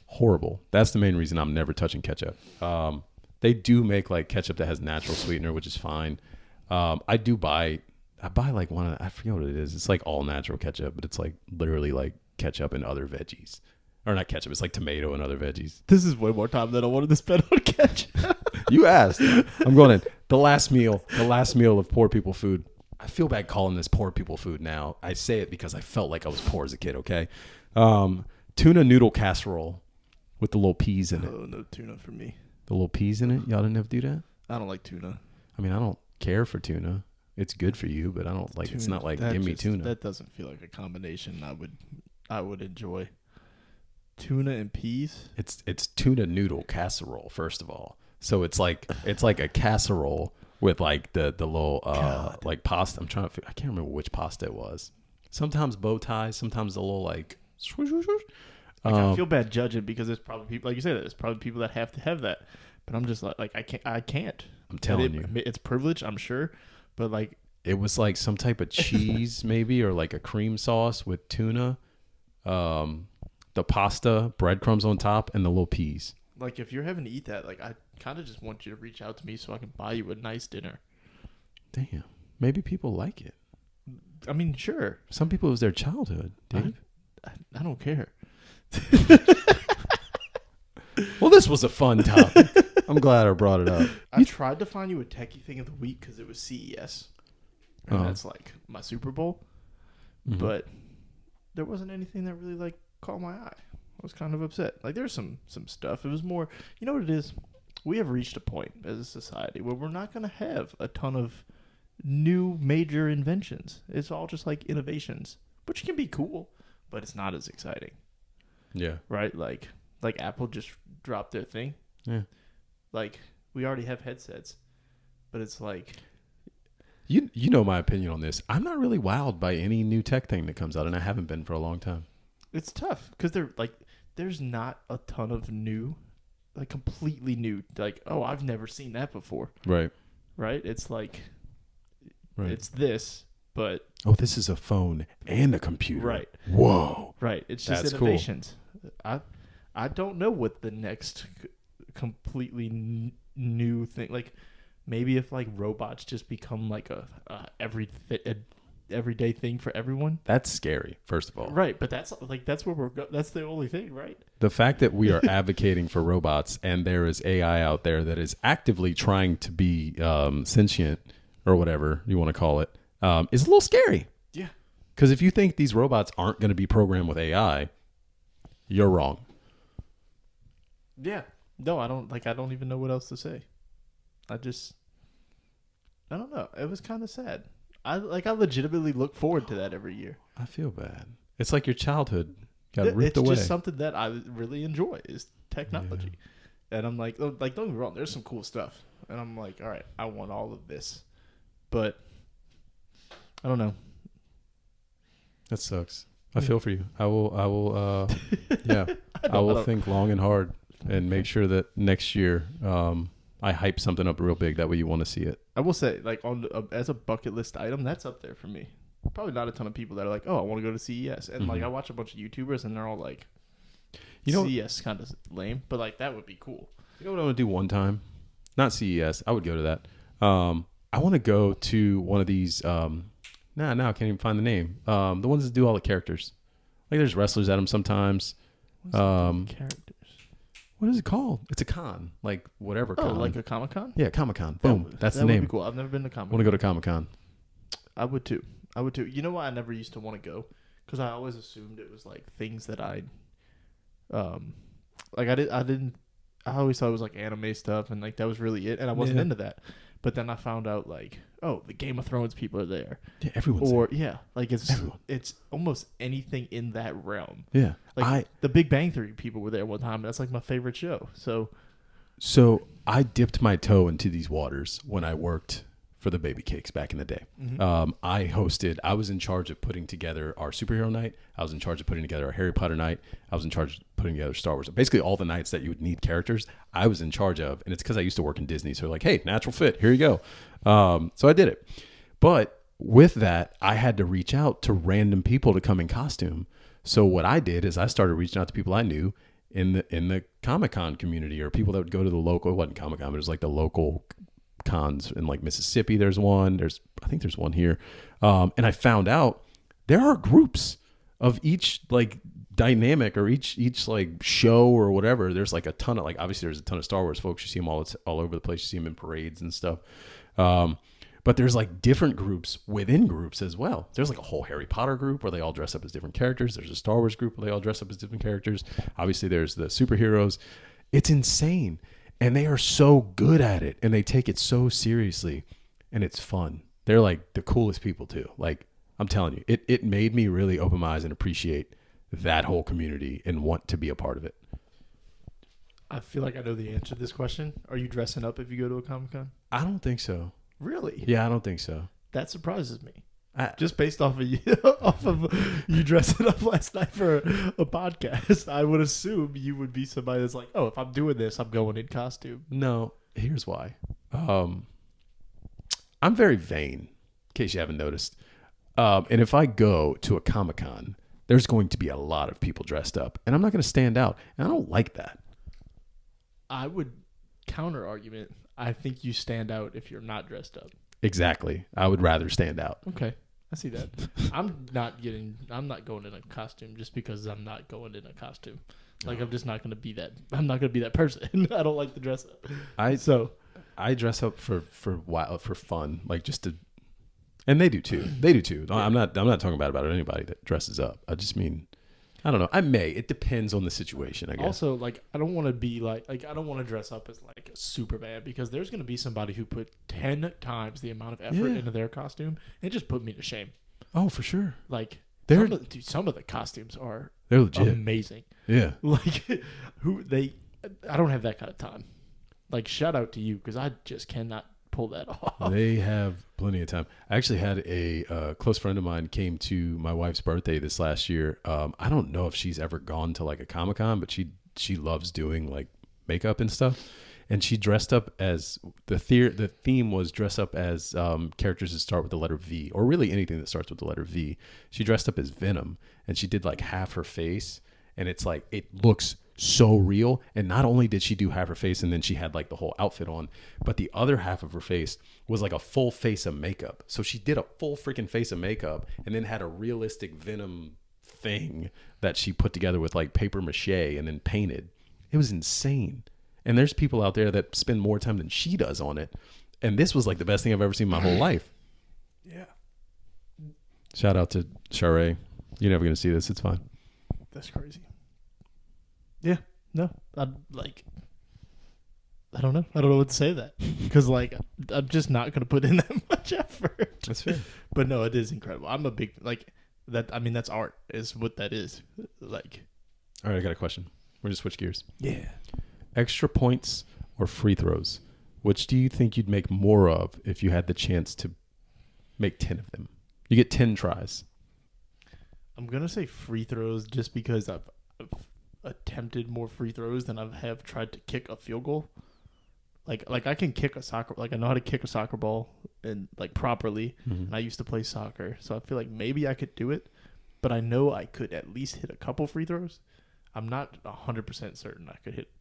Horrible. That's the main reason I'm never touching ketchup. They do make like ketchup that has natural sweetener, which is fine. I buy like one of I forget what it is. It's like all natural ketchup, but it's like literally like ketchup and other veggies. Or not ketchup, it's like tomato and other veggies. This is way more time than I wanted to spend on ketchup. You asked. I'm going in. The last meal of poor people food. I feel bad calling this poor people food now. I say it because I felt like I was poor as a kid, okay? Tuna noodle casserole with the little peas in it. Oh, no tuna for me. The little peas in it? Y'all didn't have to do that? I don't like tuna. I mean, I don't care for tuna. It's good for you, but I don't like. It's not like give me tuna. That doesn't feel like a combination I would enjoy. Tuna and peas. It's tuna noodle casserole. First of all, so it's like a casserole with like the little like pasta. I can't remember which pasta it was. Sometimes bow ties. Sometimes a little like. I feel bad judging because there's probably people like you said. There's probably people that have to have that, but I'm just like I can't. I'm telling you, it's privilege. I'm sure. But like it was like some type of cheese maybe or like a cream sauce with tuna, the pasta, breadcrumbs on top, and the little peas. Like if you're having to eat that, like I kind of just want you to reach out to me so I can buy you a nice dinner. Damn, maybe people like it. I mean, sure. Some people it was their childhood, Dave. I don't care. Well, this was a fun topic. I'm glad I brought it up. I tried to find you a techie thing of the week because it was CES. And that's like my Super Bowl. Mm-hmm. But there wasn't anything that really like caught my eye. I was kind of upset. Like there's some stuff. It was more, you know what it is? we have reached a point as a society where we're not going to have a ton of new major inventions. It's all just like innovations, which can be cool, but it's not as exciting, Yeah. right? Like Apple just dropped their thing. Yeah. Like we already have headsets, but it's like You know my opinion on this. I'm not really wowed by any new tech thing that comes out, and I haven't been for a long time. it's tough because there's not a ton of new, like completely new. Like, oh, I've never seen that before. Right. Right? It's like Right. it's this, but Oh, this is a phone and a computer. right. Whoa. Right. It's just That's cool. innovations. I don't know what the next completely new thing. Like maybe if like robots just become like a everyday thing for everyone. That's scary, first of all. Right, but that's where that's the only thing, right? The fact that we are advocating for robots and there is AI out there that is actively trying to be sentient or whatever you want to call it is a little scary. Yeah. Because if you think these robots aren't going to be programmed with AI, you're wrong. Yeah. No, I don't even know what else to say. I don't know. It was kind of sad. I legitimately look forward to that every year. I feel bad. It's like your childhood got ripped It's away. just something that I really enjoy is technology. And I'm like, don't get me wrong, there's some cool stuff. And I'm like, all right, I want all of this. But I don't know. That sucks. I feel for you. I will yeah. I will think long and hard and make sure that next year I hype something up real big. That way you want to see it. I will say, like, as a bucket list item, that's up there for me. Probably not a ton of people that are like, oh, I want to go to CES. And, like, I watch a bunch of YouTubers, and they're all like, CES kind of lame. But, like, that would be cool. You know what I want to do one time? Not CES. I would go to that. I want to go to one of these. Now I can't even find the name. The ones that do all the characters. Like, there's wrestlers at them sometimes. Characters. What is it called? It's a con. Like, whatever con. Oh, like a Comic-Con? Yeah, Comic-Con. Boom. That's the name. Would be cool. I've never been to I Comic-Con. want to go to Comic-Con. I would too. You know why I never used to want to go? Because I always assumed it was like things that I always thought it was like anime stuff and like that was really it, and I wasn't into that. But then I found out like, oh, the Game of Thrones people are there. Yeah, everyone's there. Yeah, like it's almost anything in that realm. Yeah. Like the Big Bang Theory people were there one time. That's like my favorite show. So I dipped my toe into these waters when I worked for the Baby Cakes back in the day. Mm-hmm. I was in charge of putting together our superhero night. I was in charge of putting together our Harry Potter night. I was in charge of putting together Star Wars. Basically all the nights that you would need characters, I was in charge of. And it's because I used to work in Disney. So like, hey, natural fit, here you go. So I did it. But with that, I had to reach out to random people to come in costume. So what I did is I started reaching out to people I knew in the Comic-Con community, or people that would go to the local, it wasn't Comic-Con, but it was like the local cons in like Mississippi. There's one. I think there's one here. And I found out there are groups of each like dynamic or each like show or whatever. There's like a ton of, like, obviously there's a ton of Star Wars folks. You see them all over the place. You see them in parades and stuff. But there's like different groups within groups as well. There's like a whole Harry Potter group where they all dress up as different characters. There's a Star Wars group where they all dress up as different characters. Obviously there's the superheroes. It's insane. And they are so good at it, and they take it so seriously, and it's fun. They're like the coolest people too. Like, I'm telling you, it made me really open my eyes and appreciate that whole community and want to be a part of it. I feel like I know the answer to this question. Are you dressing up if you go to a Comic-Con? I don't think so. Really? Yeah, I don't think so. That surprises me. Just based off of you dressing up last night for a podcast, I would assume you would be somebody that's like, oh, if I'm doing this, I'm going in costume. No, here's why. I'm very vain, in case you haven't noticed. And if I go to a Comic-Con, there's going to be a lot of people dressed up, and I'm not going to stand out. And I don't like that. I would counter argument. I think you stand out if you're not dressed up. Exactly. I would rather stand out. Okay. I see that. I'm not going in a costume just because I'm not going in a costume. Like, I'm just not going to be that. I'm not going to be that person. I don't like to dress up. I dress up for fun, like just to, and they do too. They do too. I'm not talking about anybody that dresses up. I just mean I don't know. I may. It depends on the situation, I guess. Also, like, I don't want to be like I don't want to dress up as like Superman because there's going to be somebody who put 10 times the amount of effort into their costume and just put me to shame. Oh, for sure. Like, some of the costumes are they're legit. Amazing. Yeah. Like, I don't have that kind of time. Like, shout out to you because I just cannot pull that off. They have plenty of time. I actually had a close friend of mine came to my wife's birthday this last year. I don't know if she's ever gone to like a Comic-Con, but she loves doing like makeup and stuff. And she dressed up as the theme was dress up as characters that start with the letter V, or really anything that starts with the letter V. She dressed up as Venom, and she did like half her face, and it's like it looks so real. And not only did she do half her face, and then she had like the whole outfit on, but the other half of her face was like a full face of makeup. So she did a full freaking face of makeup, and then had a realistic Venom thing that she put together with like paper mache and then painted. It was insane. And there's people out there that spend more time than she does on it. And this was like the best thing I've ever seen in my whole life. Yeah. Shout out to Sharae. You're never going to see this. It's fine. That's crazy. Yeah. No. I don't know. I don't know what to say to that. Because, like, I'm just not going to put in that much effort. That's fair. But no, it is incredible. I'm a big, like, that. I mean, that's art is what that is. Like. All right, I got a question. We're going to switch gears. Yeah. Extra points or free throws? Which do you think you'd make more of if you had the chance to make 10 of them? You get 10 tries. I'm going to say free throws just because I've attempted more free throws than I have tried to kick a field goal. Like I can kick a soccer, like I know how to kick a soccer ball and like properly. Mm-hmm. And I used to play soccer, so I feel like maybe I could do it, but I know I could at least hit a couple free throws. I'm not 100% certain I could hit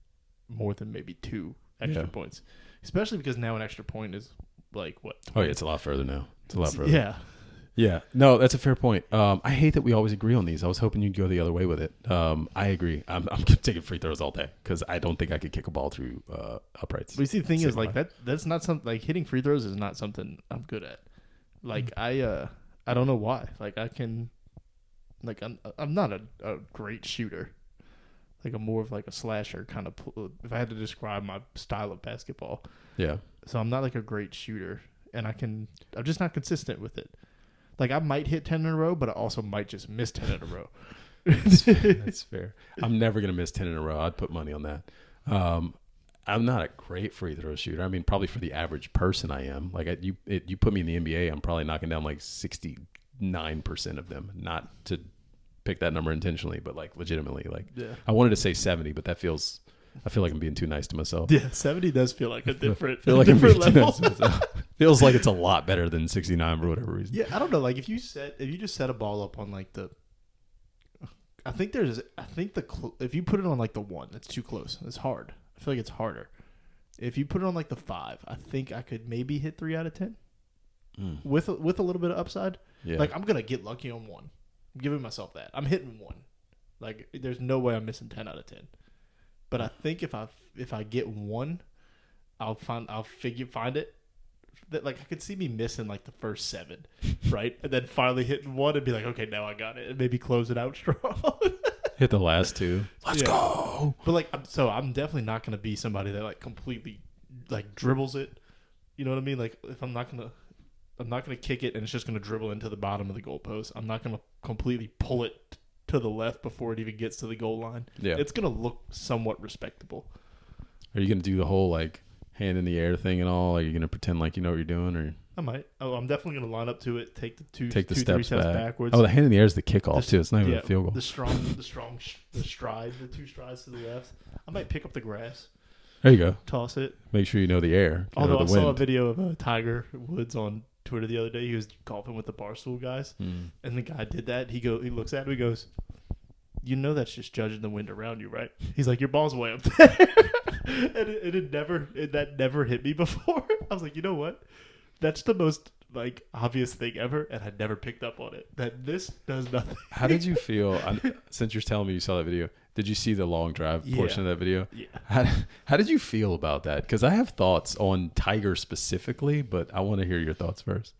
more than maybe 2 extra points, especially because now an extra point is like what? 20? Oh yeah, it's a lot further now. It's a lot further. Yeah. Yeah. No, that's a fair point. I hate that we always agree on these. I was hoping you'd go the other way with it. I agree. I'm taking free throws all day because I don't think I could kick a ball through uprights. But you see, the thing is, like that's not something, like hitting free throws is not something I'm good at. Like I don't know why. Like I can, like I'm not a great shooter. Like I'm more of like a slasher kind of. If I had to describe my style of basketball, Yeah. So I'm not like a great shooter, and I'm just not consistent with it. Like I might hit 10 in a row, but I also might just miss 10 in a row. That's fair. I'm never gonna miss 10 in a row. I'd put money on that. I'm not a great free throw shooter. I mean, probably for the average person, I am. Like you put me in the NBA, I'm probably knocking down like 69% of them. Not to pick that number intentionally, but like legitimately, like I wanted to say 70, but I feel like I'm being too nice to myself. Yeah, 70 does feel like a different, feel like different I'm being level. too nice to myself. Feels like it's a lot better than 69 for whatever reason. Yeah, I don't know. Like if you just set a ball up on like if you put it on like the 1, that's too close. It's hard. I feel like it's harder. If you put it on like the 5, I think I could maybe hit 3 out of 10 with a little bit of upside. Yeah. Like I'm gonna get lucky on 1. I'm giving myself that. I'm hitting 1. Like there's no way I'm missing 10 out of 10. But I think if I get 1, I'll find it. That like I could see me missing like the first 7, right? And then finally hitting 1 and be like, okay, now I got it, and maybe close it out strong. Hit the last 2. Let's go. But like, I'm definitely not gonna be somebody that like completely like dribbles it. You know what I mean? Like if I'm not gonna kick it and it's just gonna dribble into the bottom of the goalpost. I'm not gonna completely pull it to the left before it even gets to the goal line. Yeah, it's gonna look somewhat respectable. Are you gonna do the whole like hand in the air thing and all? Are you gonna pretend like you know what you're doing? Or I might. Oh, I'm definitely gonna line up to it. Take the 3 steps backwards. Oh, the hand in the air is the kickoff too. It's not even a field goal. The stride, the 2 strides to the left. I might pick up the grass. There you go. Toss it. Make sure you know the air. Although I saw a video of Tiger Woods on Twitter the other day. He was golfing with the Barstool guys, and the guy did that. He looks at him. He goes, "You know that's just judging the wind around you, right?" He's like, "Your ball's way up there," and that never hit me before. I was like, you know what? That's the most like obvious thing ever, and I never picked up on it. That this does nothing. How did you feel? Since you're telling me you saw that video, did you see the long drive portion of that video? Yeah. How did you feel about that? Because I have thoughts on Tiger specifically, but I want to hear your thoughts first.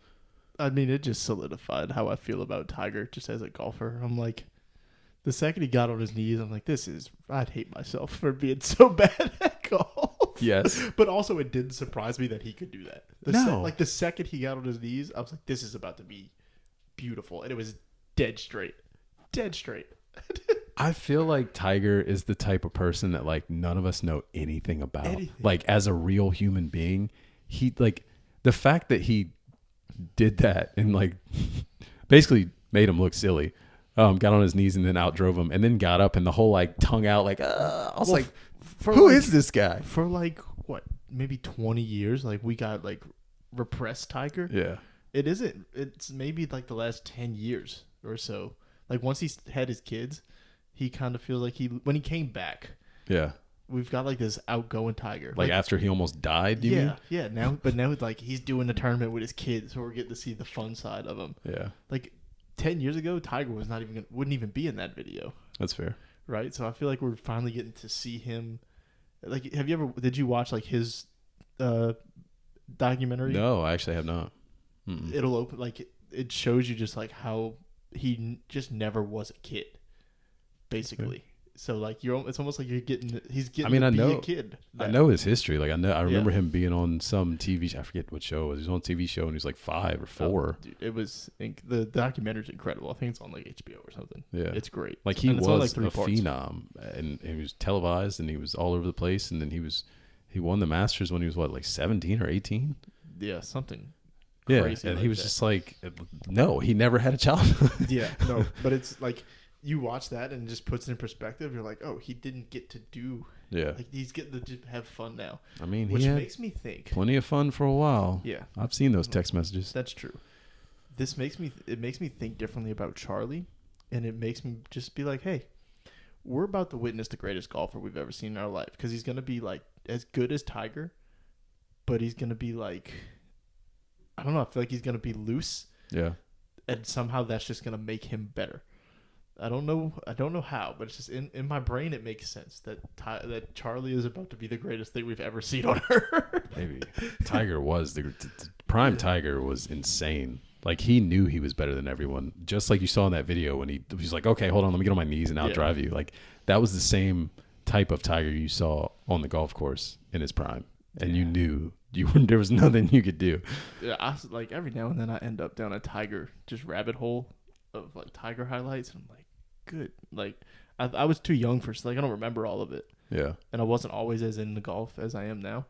I mean, it just solidified how I feel about Tiger just as a golfer. I'm like, The second he got on his knees, I'm like, I'd hate myself for being so bad at golf. Yes. But also, it didn't surprise me that he could do that. No. The second he got on his knees, I was like, this is about to be beautiful. And it was dead straight. Dead straight. I feel like Tiger is the type of person that like none of us know anything about. Anything. Like as a real human being, he like the fact that he did that and like basically made him look silly. Got on his knees and then outdrove him and then got up and the whole like tongue out like I was like, who is this guy? For like what, maybe 20 years, like we got like repressed Tiger. Yeah. It's maybe like the last 10 years or so. Like once he had his kids, he kind of feels like when he came back. Yeah. We've got like this outgoing Tiger. Like after he almost died, do you mean? Yeah. Now like he's doing the tournament with his kids, so we're getting to see the fun side of him. Yeah. Like 10 years ago, Tiger was wouldn't even be in that video. That's fair. Right? So I feel like we're finally getting to see him. Like, did you watch like his documentary? No, I actually have not. It'll open, like, it shows you just like how he just never was a kid, basically. So like it's almost like he's getting to be a kid. I know his history. Like I remember him being on some TV. I forget what show it was. He was on a TV show and he was like 5 or 4. Dude, it was the documentary's incredible. I think it's on like HBO or something. Yeah, it's great. Like he was like a phenom, and he was televised, and he was all over the place. And then he won the Masters when he was what, like 17 or 18. Yeah, something. Yeah, crazy and like he was that. just like, no, he never had a childhood. Yeah, no, but it's like you watch that and it just puts it in perspective. You're like, oh, he didn't get to do. Yeah, like he's getting to just have fun now. I mean, which makes me think plenty of fun for a while. Yeah, I've seen those text messages. That's true. It makes me think differently about Charlie, and it makes me just be like, hey, we're about to witness the greatest golfer we've ever seen in our life, because he's gonna be like as good as Tiger, but he's gonna be like, I don't know. I feel like he's gonna be loose. Yeah, and somehow that's just gonna make him better. I don't know how, but it's just in my brain it makes sense that Charlie is about to be the greatest thing we've ever seen on earth. Maybe Tiger was the prime. Tiger was insane. Like he knew he was better than everyone. Just like you saw in that video when he was like, "Okay, hold on, let me get on my knees and outdrive you." Like that was the same type of Tiger you saw on the golf course in his prime, and you knew there was nothing you could do. Yeah, like every now and then I end up down a Tiger just rabbit hole of like Tiger highlights, and I'm like, good. Like I was too young for, like, I don't remember all of it. Yeah, and I wasn't always as into golf as I am now.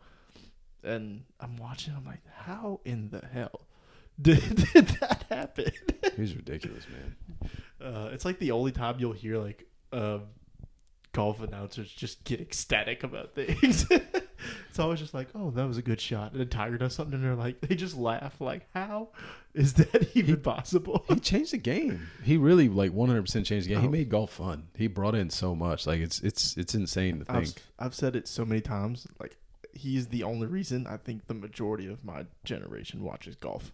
And I'm watching, I'm like, how in the hell did that happen? He's ridiculous, man. It's like the only time you'll hear like golf announcers just get ecstatic about things. It's always just like, oh, that was a good shot. And then Tiger does something and they're like, they just laugh like, how is that even possible? He changed the game. He really like 100% changed the game. He made golf fun. He brought in so much. Like it's insane to think. I've said it so many times. Like he's the only reason I think the majority of my generation watches golf.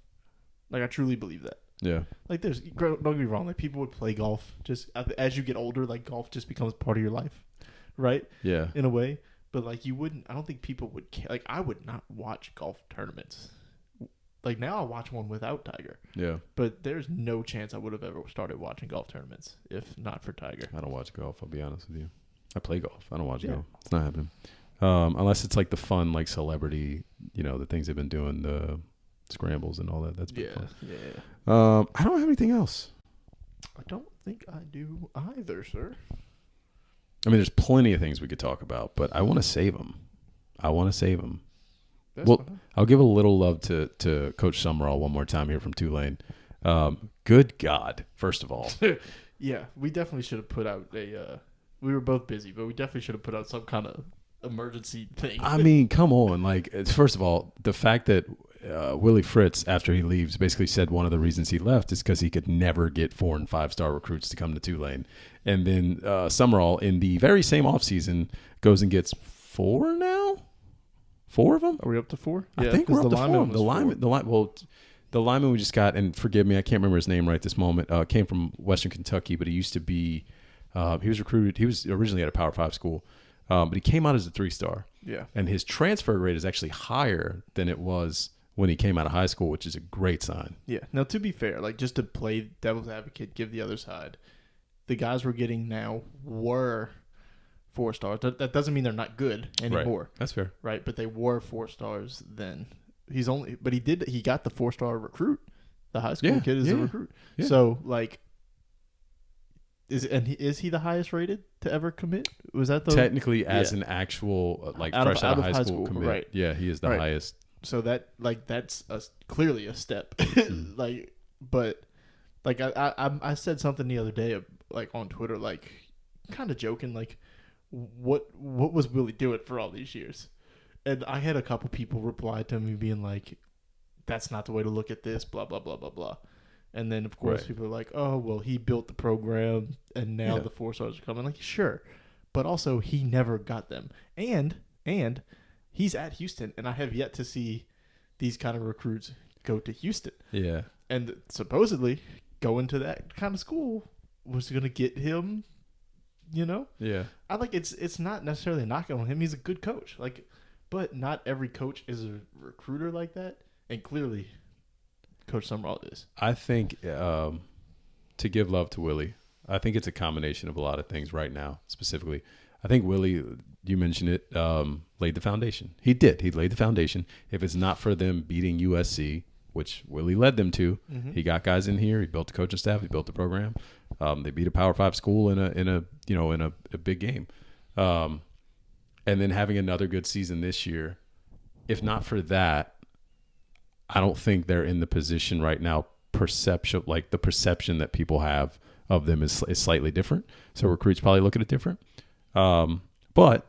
Like I truly believe that. Yeah. Like don't get me wrong. Like people would play golf just as you get older. Like golf just becomes part of your life, right? Yeah. In a way. But like you wouldn't, I don't think people would care. Like I would not watch golf tournaments. Like now I watch one without Tiger. Yeah. But there's no chance I would have ever started watching golf tournaments if not for Tiger. I don't watch golf. I'll be honest with you. I play golf. I don't watch golf. It's not happening. Unless it's like the fun, like celebrity, the things they've been doing, the scrambles and all that. That's been fun. Yeah. I don't have anything else. I don't think I do either, sir. I mean, there's plenty of things we could talk about, but I want to save them. Well, fine. I'll give a little love to Coach Summerall one more time here from Tulane. Good God, first of all. Yeah, we definitely should have put out we were both busy, but we definitely should have put out some kind of emergency thing. I mean, come on. Like, first of all, the fact that Willie Fritz, after he leaves, basically said one of the reasons he left is because he could never get 4- and 5-star recruits to come to Tulane. And then Summerall, in the very same offseason, goes and gets 4 now? 4 of them? Are we up to 4? I think we're up to 4. The lineman we just got, and forgive me, I can't remember his name right this moment, came from Western Kentucky, but he used to be, he was recruited, he was originally at a Power 5 school, but he came out as a 3-star. Yeah. And his transfer rate is actually higher than it was when he came out of high school, which is a great sign. Yeah. Now, to be fair, like just to play devil's advocate, give the other side, the guys we're getting now were 4 stars. That doesn't mean they're not good anymore. Right. That's fair. Right, but they were 4 stars then. He got the 4-star recruit. The high school kid is a recruit. Yeah. So like, is he the highest rated to ever commit? Was that the technically as an actual fresh out of high school commit? Right. Yeah, he is the highest. So that's clearly a step. I said something the other day like on Twitter, like kind of joking, like what was Willie doing for all these years? And I had a couple people reply to me being like, that's not the way to look at this, blah, blah, blah, blah, blah. And then, of course, people are like, oh, well, he built the program, and now the 4 stars are coming. Like, sure. But also, he never got them. And he's at Houston, and I have yet to see these kind of recruits go to Houston. Yeah. And supposedly, going to that kind of school was going to get him, Yeah. It's not necessarily a knock on him. He's a good coach. But not every coach is a recruiter like that. And clearly, Coach Summerall is. I think to give love to Willie, I think it's a combination of a lot of things right now, specifically. I think Willie, you mentioned it, laid the foundation. He did. He laid the foundation. If it's not for them beating USC, which Willie led them to, he got guys in here. He built the coaching staff. He built the program. They beat a Power 5 school in a big game. And then having another good season this year. If not for that, I don't think they're in the position right now. The perception that people have of them is slightly different. So recruits probably look at it different. But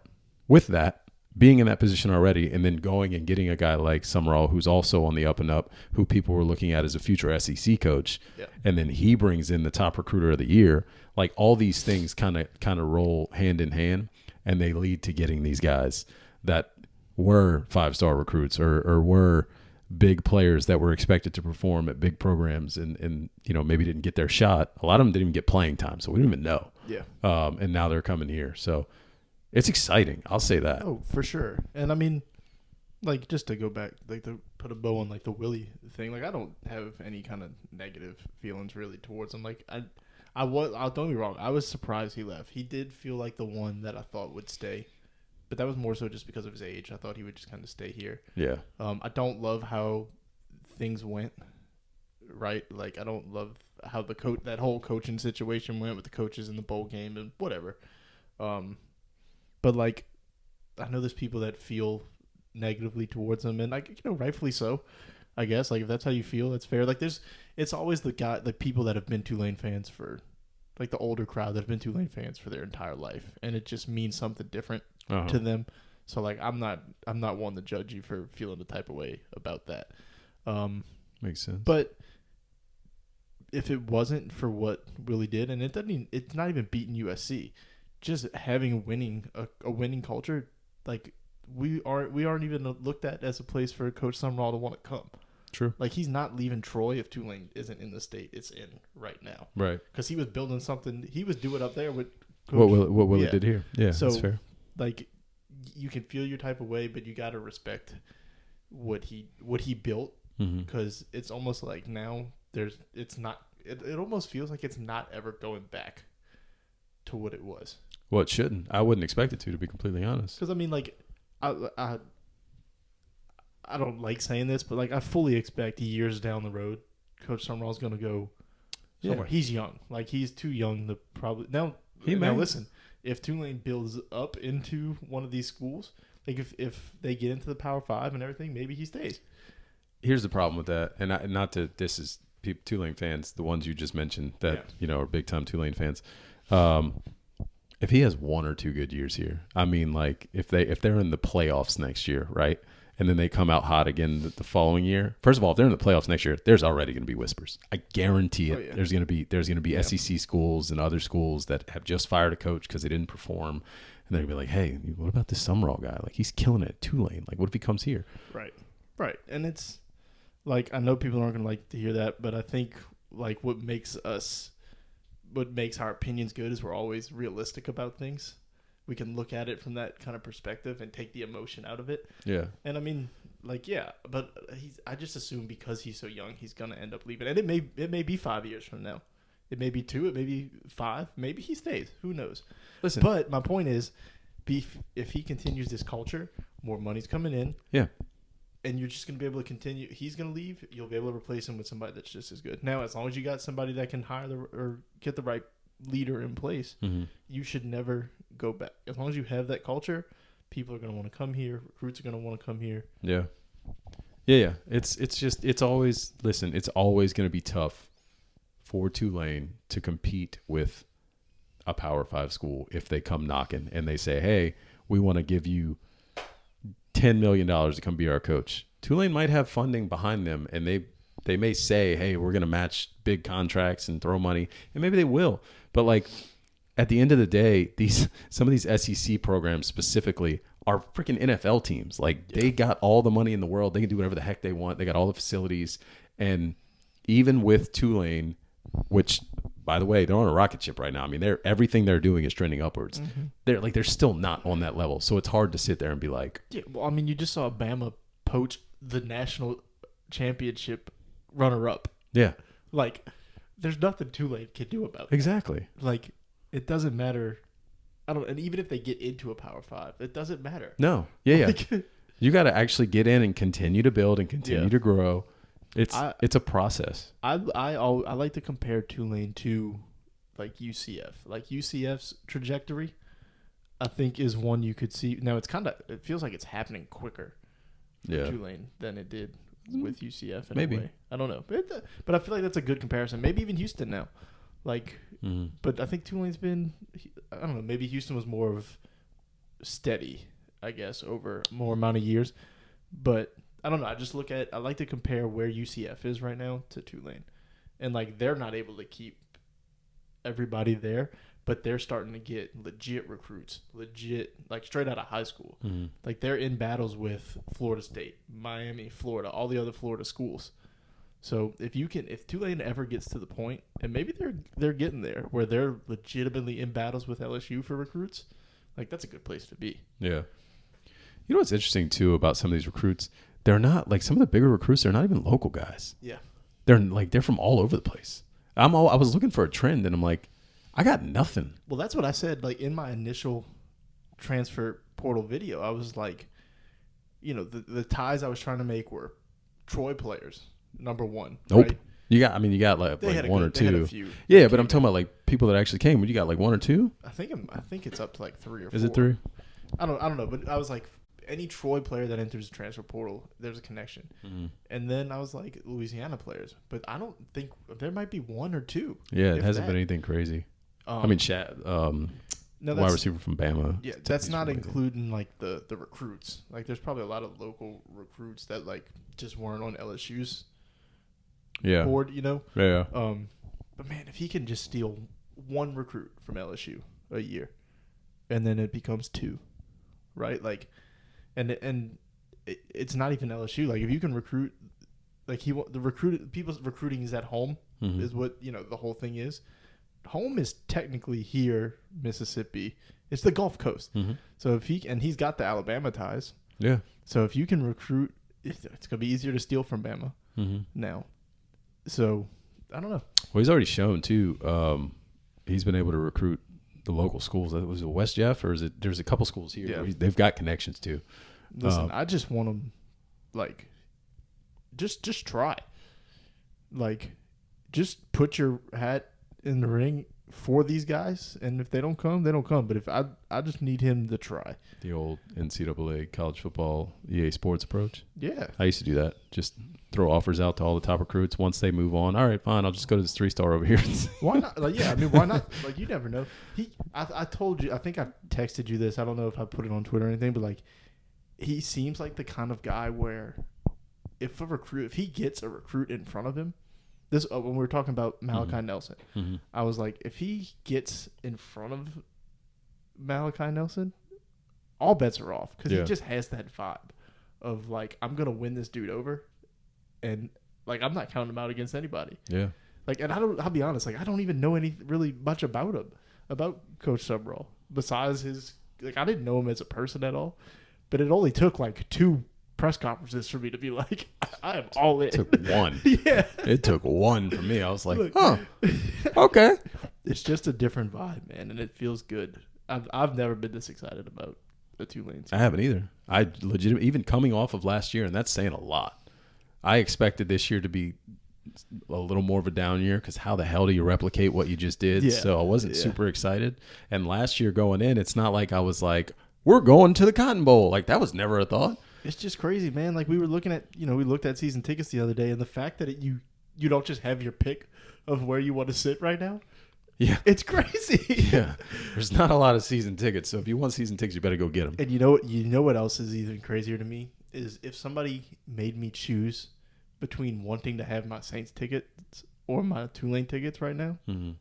with that, being in that position already and then going and getting a guy like Summerall, who's also on the up and up, who people were looking at as a future SEC coach, and then he brings in the top recruiter of the year, like all these things kind of roll hand in hand, and they lead to getting these guys that were 5-star recruits or were big players that were expected to perform at big programs and maybe didn't get their shot. A lot of them didn't even get playing time, so we didn't even know. Yeah. And now they're coming here. So it's exciting. I'll say that. Oh, for sure. And I mean, just to go back, to put a bow on the Willie thing, I don't have any kind of negative feelings really towards him. Don't get me wrong, I was surprised he left. He did feel like the one that I thought would stay. But that was more so just because of his age. I thought he would just kind of stay here. Yeah. I don't love how things went, right? I don't love how that whole coaching situation went with the coaches in the bowl game and whatever. But I know there's people that feel negatively towards him, and rightfully so. I guess if that's how you feel, that's fair. It's always the people that have been Tulane fans for, the older crowd that have been Tulane fans for their entire life, and it just means something different to them. So I'm not one to judge you for feeling the type of way about that. Makes sense. But if it wasn't for what Willie did, and it's not even beating USC, just having a winning culture, we aren't even looked at as a place for Coach Summerall to want to come. True. He's not leaving Troy if Tulane isn't in the state it's in right now. Right. Because he was building something. He was doing up there with Coach, what Willie did here. Yeah, so, that's fair. You can feel your type of way, but you got to respect what he built, because it's almost like now it's not. It almost feels like it's not ever going back to what it was. Well, it shouldn't. I wouldn't expect it to be completely honest. Because I don't like saying this, but I fully expect years down the road, Coach Summerall's going to go somewhere. Yeah. He's young. He's too young to probably now. Listen, if Tulane builds up into one of these schools, if they get into the Power 5 and everything, maybe he stays. Here's the problem with that, and not to this is Tulane fans, the ones you just mentioned that are big time Tulane fans. If he has 1 or 2 good years here, I mean, if they're in the playoffs next year, right? And then they come out hot again the following year. First of all, if they're in the playoffs next year, there's already going to be whispers. I guarantee it. Oh, yeah. There's going to be SEC schools and other schools that have just fired a coach because they didn't perform, and they're going to be like, "Hey, what about this Summerall guy? He's killing it at Tulane. What if he comes here?" Right. And it's I know people aren't going to like to hear that, but I think what makes our opinions good is we're always realistic about things. We can look at it from that kind of perspective and take the emotion out of it. Yeah. And I mean, but I just assume because he's so young, he's gonna end up leaving. And it may be 5 years from now. It may be 2. It may be 5. Maybe he stays. Who knows? Listen, But my point is, if he continues this culture, more money's coming in. Yeah. And you're just going to be able to continue. He's going to leave. You'll be able to replace him with somebody that's just as good. Now, as long as you got somebody that can hire or get the right leader in place, you should never go back. As long as you have that culture, people are going to want to come here. Recruits are going to want to come here. Yeah. Yeah. It's always going to be tough for Tulane to compete with a Power 5 school if they come knocking and they say, hey, we want to give you $10 million to come be our coach. Tulane might have funding behind them, and they may say, hey, we're going to match big contracts and throw money, and maybe they will. But like at the end of the day, some of these SEC programs specifically are freaking NFL teams. Like they got all the money in the world. They can do whatever the heck they want. They got all the facilities. And even with Tulane, which by the way, they're on a rocket ship right now. I mean, everything they're doing is trending upwards. They're still not on that level. So it's hard to sit there and be like, yeah. Well, I mean, you just saw Bama poach the national championship runner-up. Yeah, like there's nothing Tulane can do about it. Exactly. Like it doesn't matter. And even if they get into a Power 5, it doesn't matter. No. Yeah. You got to actually get in and continue to build and continue to grow. It's a process. I like to compare Tulane to like UCF. Like UCF's trajectory, I think, is one you could see. Now it feels like it's happening quicker for Tulane than it did with UCF in a way. I don't know. But I feel like that's a good comparison. Maybe even Houston now. Like but I think Tulane's been, I don't know, maybe Houston was more of steady, I guess, over more amount of years. But I don't know. I like to compare where UCF is right now to Tulane. And like they're not able to keep everybody there, but they're starting to get legit recruits, like straight out of high school. Like they're in battles with Florida State, Miami, Florida, all the other Florida schools. So if Tulane ever gets to the point, and maybe they're getting there, where they're legitimately in battles with LSU for recruits, like that's a good place to be. Yeah. You know what's interesting too about some of these recruits? They're not like some of the bigger recruits. They're not even local guys. Yeah. They're from all over the place. I was looking for a trend, and I'm like, I got nothing. Well, that's what I said. Like in my initial transfer portal video, I was like, the ties I was trying to make were Troy players. Number one. Nope. Right? You got like one or two. They had a few. Yeah, but I'm talking about like people that actually came. What you got, like one or two? I think it's up to like 3 or 4. Is it 3? I don't know, but I was like, any Troy player that enters the transfer portal, there's a connection. And then I was like, Louisiana players, but I don't think there might be 1 or 2. Yeah, it hasn't been anything crazy. I mean, wide receiver from Bama. Yeah, that's not including like the recruits. Like, there's probably a lot of local recruits that like just weren't on LSU's board, Yeah. But man, if he can just steal 1 recruit from LSU a year, and then it becomes 2, right? Like, and it's not even LSU. Like, if you can recruit, like people's recruiting is at home, is what the whole thing is. Home is technically here, Mississippi. It's the Gulf Coast. So if he's got the Alabama ties. Yeah. So if you can recruit, it's gonna be easier to steal from Bama now. So I don't know. Well, he's already shown too. He's been able to recruit the local schools. Was it West Jeff, or is it? There's a couple schools here where they've got connections too. Listen, I just want them, like, just try. Like, just put your hat in the ring for these guys, and if they don't come, they don't come. But if I just need him to try. The old NCAA college football EA Sports approach. Yeah, I used to do that. Just throw offers out to all the top recruits. Once they move on, all right, fine, I'll just go to this 3-star over here. Why not? Like, yeah, I mean, why not? Like, you never know. I told you. I think I texted you this. I don't know if I put it on Twitter or anything, but like, he seems like the kind of guy where if he gets a recruit in front of him. This when we were talking about Malachi Nelson, I was like, if he gets in front of Malachi Nelson, all bets are off, because he just has that vibe of like, I'm gonna win this dude over, and like, I'm not counting him out against anybody. Yeah, like, and I'll be honest, like, I don't even know really much about him, about Coach Sumrall, besides his, like, I didn't know him as a person at all, but it only took like 2 press conferences for me to be like, I am all in. It took one. Yeah. It took one for me. I was like, Look. huh, okay. It's just a different vibe, man, and it feels good. I've never been this excited about the Tulane team. I haven't either. I legitimately, even coming off of last year, and that's saying a lot. I expected this year to be a little more of a down year because how the hell do you replicate what you just did? Yeah. So I wasn't super excited. And last year going in, it's not like I was like, we're going to the Cotton Bowl. Like that was never a thought. It's just crazy, man. Like we were looking at, we looked at season tickets the other day, and the fact that you don't just have your pick of where you want to sit right now. Yeah. It's crazy. Yeah. There's not a lot of season tickets. So if you want season tickets, you better go get them. And you know what else is even crazier to me is if somebody made me choose between wanting to have my Saints tickets or my Tulane tickets right now. Mm-hmm.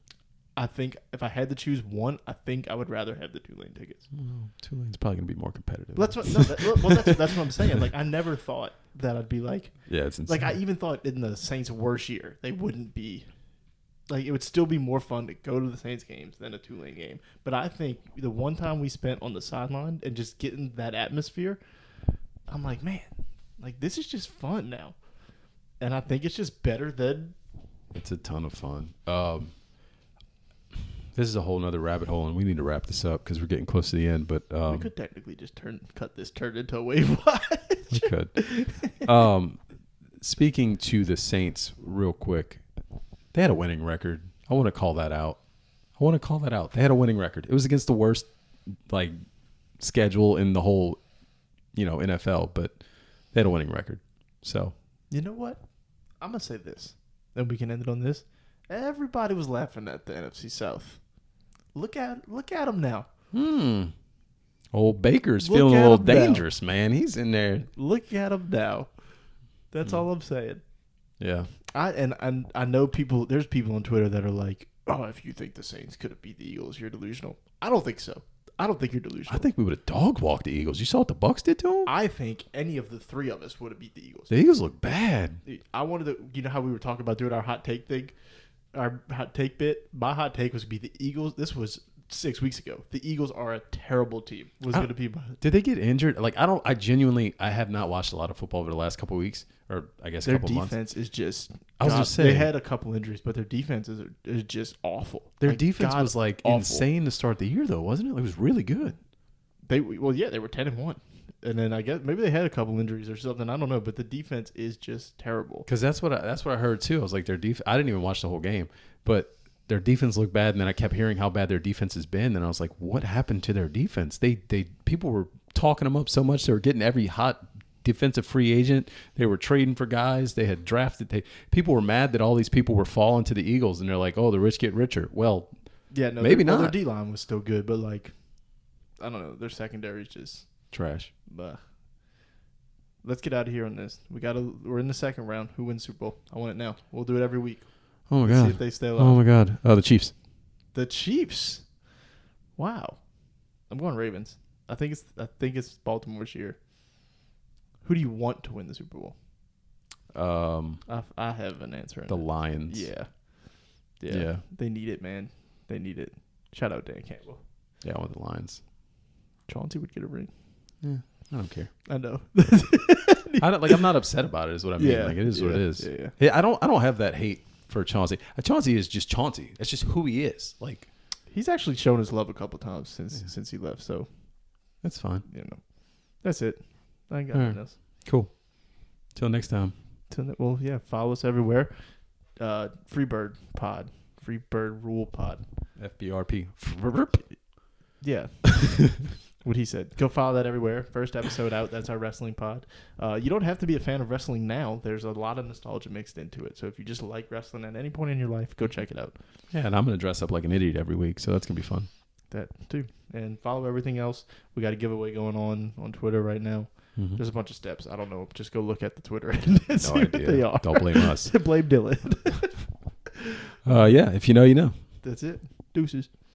I think if I had to choose one, I think I would rather have the Tulane tickets. Well, Tulane's probably going to be more competitive. That's what I'm saying. Like I never thought that I'd be like, yeah, it's insane. like I even thought in the Saints' worst year they wouldn't be. Like it would still be more fun to go to the Saints games than a Tulane game. But I think the one time we spent on the sideline and just getting that atmosphere, I'm like, man, like this is just fun now. And I think it's just better than. It's a ton of fun. This is a whole nother rabbit hole, and we need to wrap this up because we're getting close to the end. But we could technically just turn into a wave watch. We could. Speaking to the Saints real quick, they had a winning record. I want to call that out. They had a winning record. It was against the worst schedule in the whole, NFL, but they had a winning record. So you know what? I'm gonna say this, and we can end it on this. Everybody was laughing at the NFC South. Look at them now. Old Baker's Look feeling a at little him now. dangerous, man. He's in there. Look at them now. That's all I'm saying. Yeah. I know people. There's people on Twitter that are like, "Oh, if you think the Saints could have beat the Eagles, you're delusional." I don't think so. I don't think you're delusional. I think we would have dog walked the Eagles. You saw what the Bucs did to them? I think any of the three of us would have beat the Eagles. The Eagles look bad. I wanted to. You know how we were talking about doing our hot take thing, our hot take bit. My hot take was to be the Eagles. This was 6 weeks ago. The Eagles are a terrible team. Was going to be. Did they get injured? Like I have not watched a lot of football over the last couple of weeks, or I guess a their couple months. defense is just. I was just saying they had a couple injuries, but their defense is just awful. Their defense was awful. insane to start the year, though, wasn't it? It was really good. They were 10-1, and then I guess maybe they had a couple injuries or something. I don't know, but the defense is just terrible. Because that's what I heard too. I was like, their I didn't even watch the whole game, but their defense looked bad, and then I kept hearing how bad their defense has been, and I was like, what happened to their defense? They people were talking them up so much, they were getting every hot defensive free agent. They were trading for guys they had drafted. People were mad that all these people were falling to the Eagles, and they're like, oh, the rich get richer. Well, yeah, no, maybe not. Their D line was still good, but I don't know. Their secondary is just trash. But let's get out of here on this. We're in the second round. Who wins Super Bowl? I want it now. We'll do it every week. Oh my god. See if they stay alive. Oh my god. Oh, the Chiefs. The Chiefs. Wow. I'm going Ravens. I think it's Baltimore's year. Who do you want to win the Super Bowl? I have an answer. The Lions. Yeah. They need it, man. They need it. Shout out Dan Campbell. Yeah, I want the Lions. Chauncey would get a ring. Yeah, I don't care. I know. I'm not upset about it. Is what I mean. Yeah, like it is what it is. Yeah. I don't have that hate for Chauncey. Chauncey is just Chauncey. That's just who he is. Like he's actually shown his love a couple times since he left. So that's fine. That's it. I ain't got nothing else. Cool. Till next time. Well, yeah. Follow us everywhere. Freebird Pod. Freebird Rule Pod. FBRP. Yeah. What he said. Go follow that everywhere. First episode out. That's our wrestling pod. You don't have to be a fan of wrestling now. There's a lot of nostalgia mixed into it. So if you just like wrestling at any point in your life, go check it out. Yeah, and I'm going to dress up like an idiot every week, so that's going to be fun. That too. And follow everything else. We got a giveaway going on Twitter right now. Mm-hmm. There's a bunch of steps. I don't know. Just go look at the Twitter and see No what idea. they are. Don't blame us. Blame Dylan. Yeah, if you know, you know. That's it. Deuces.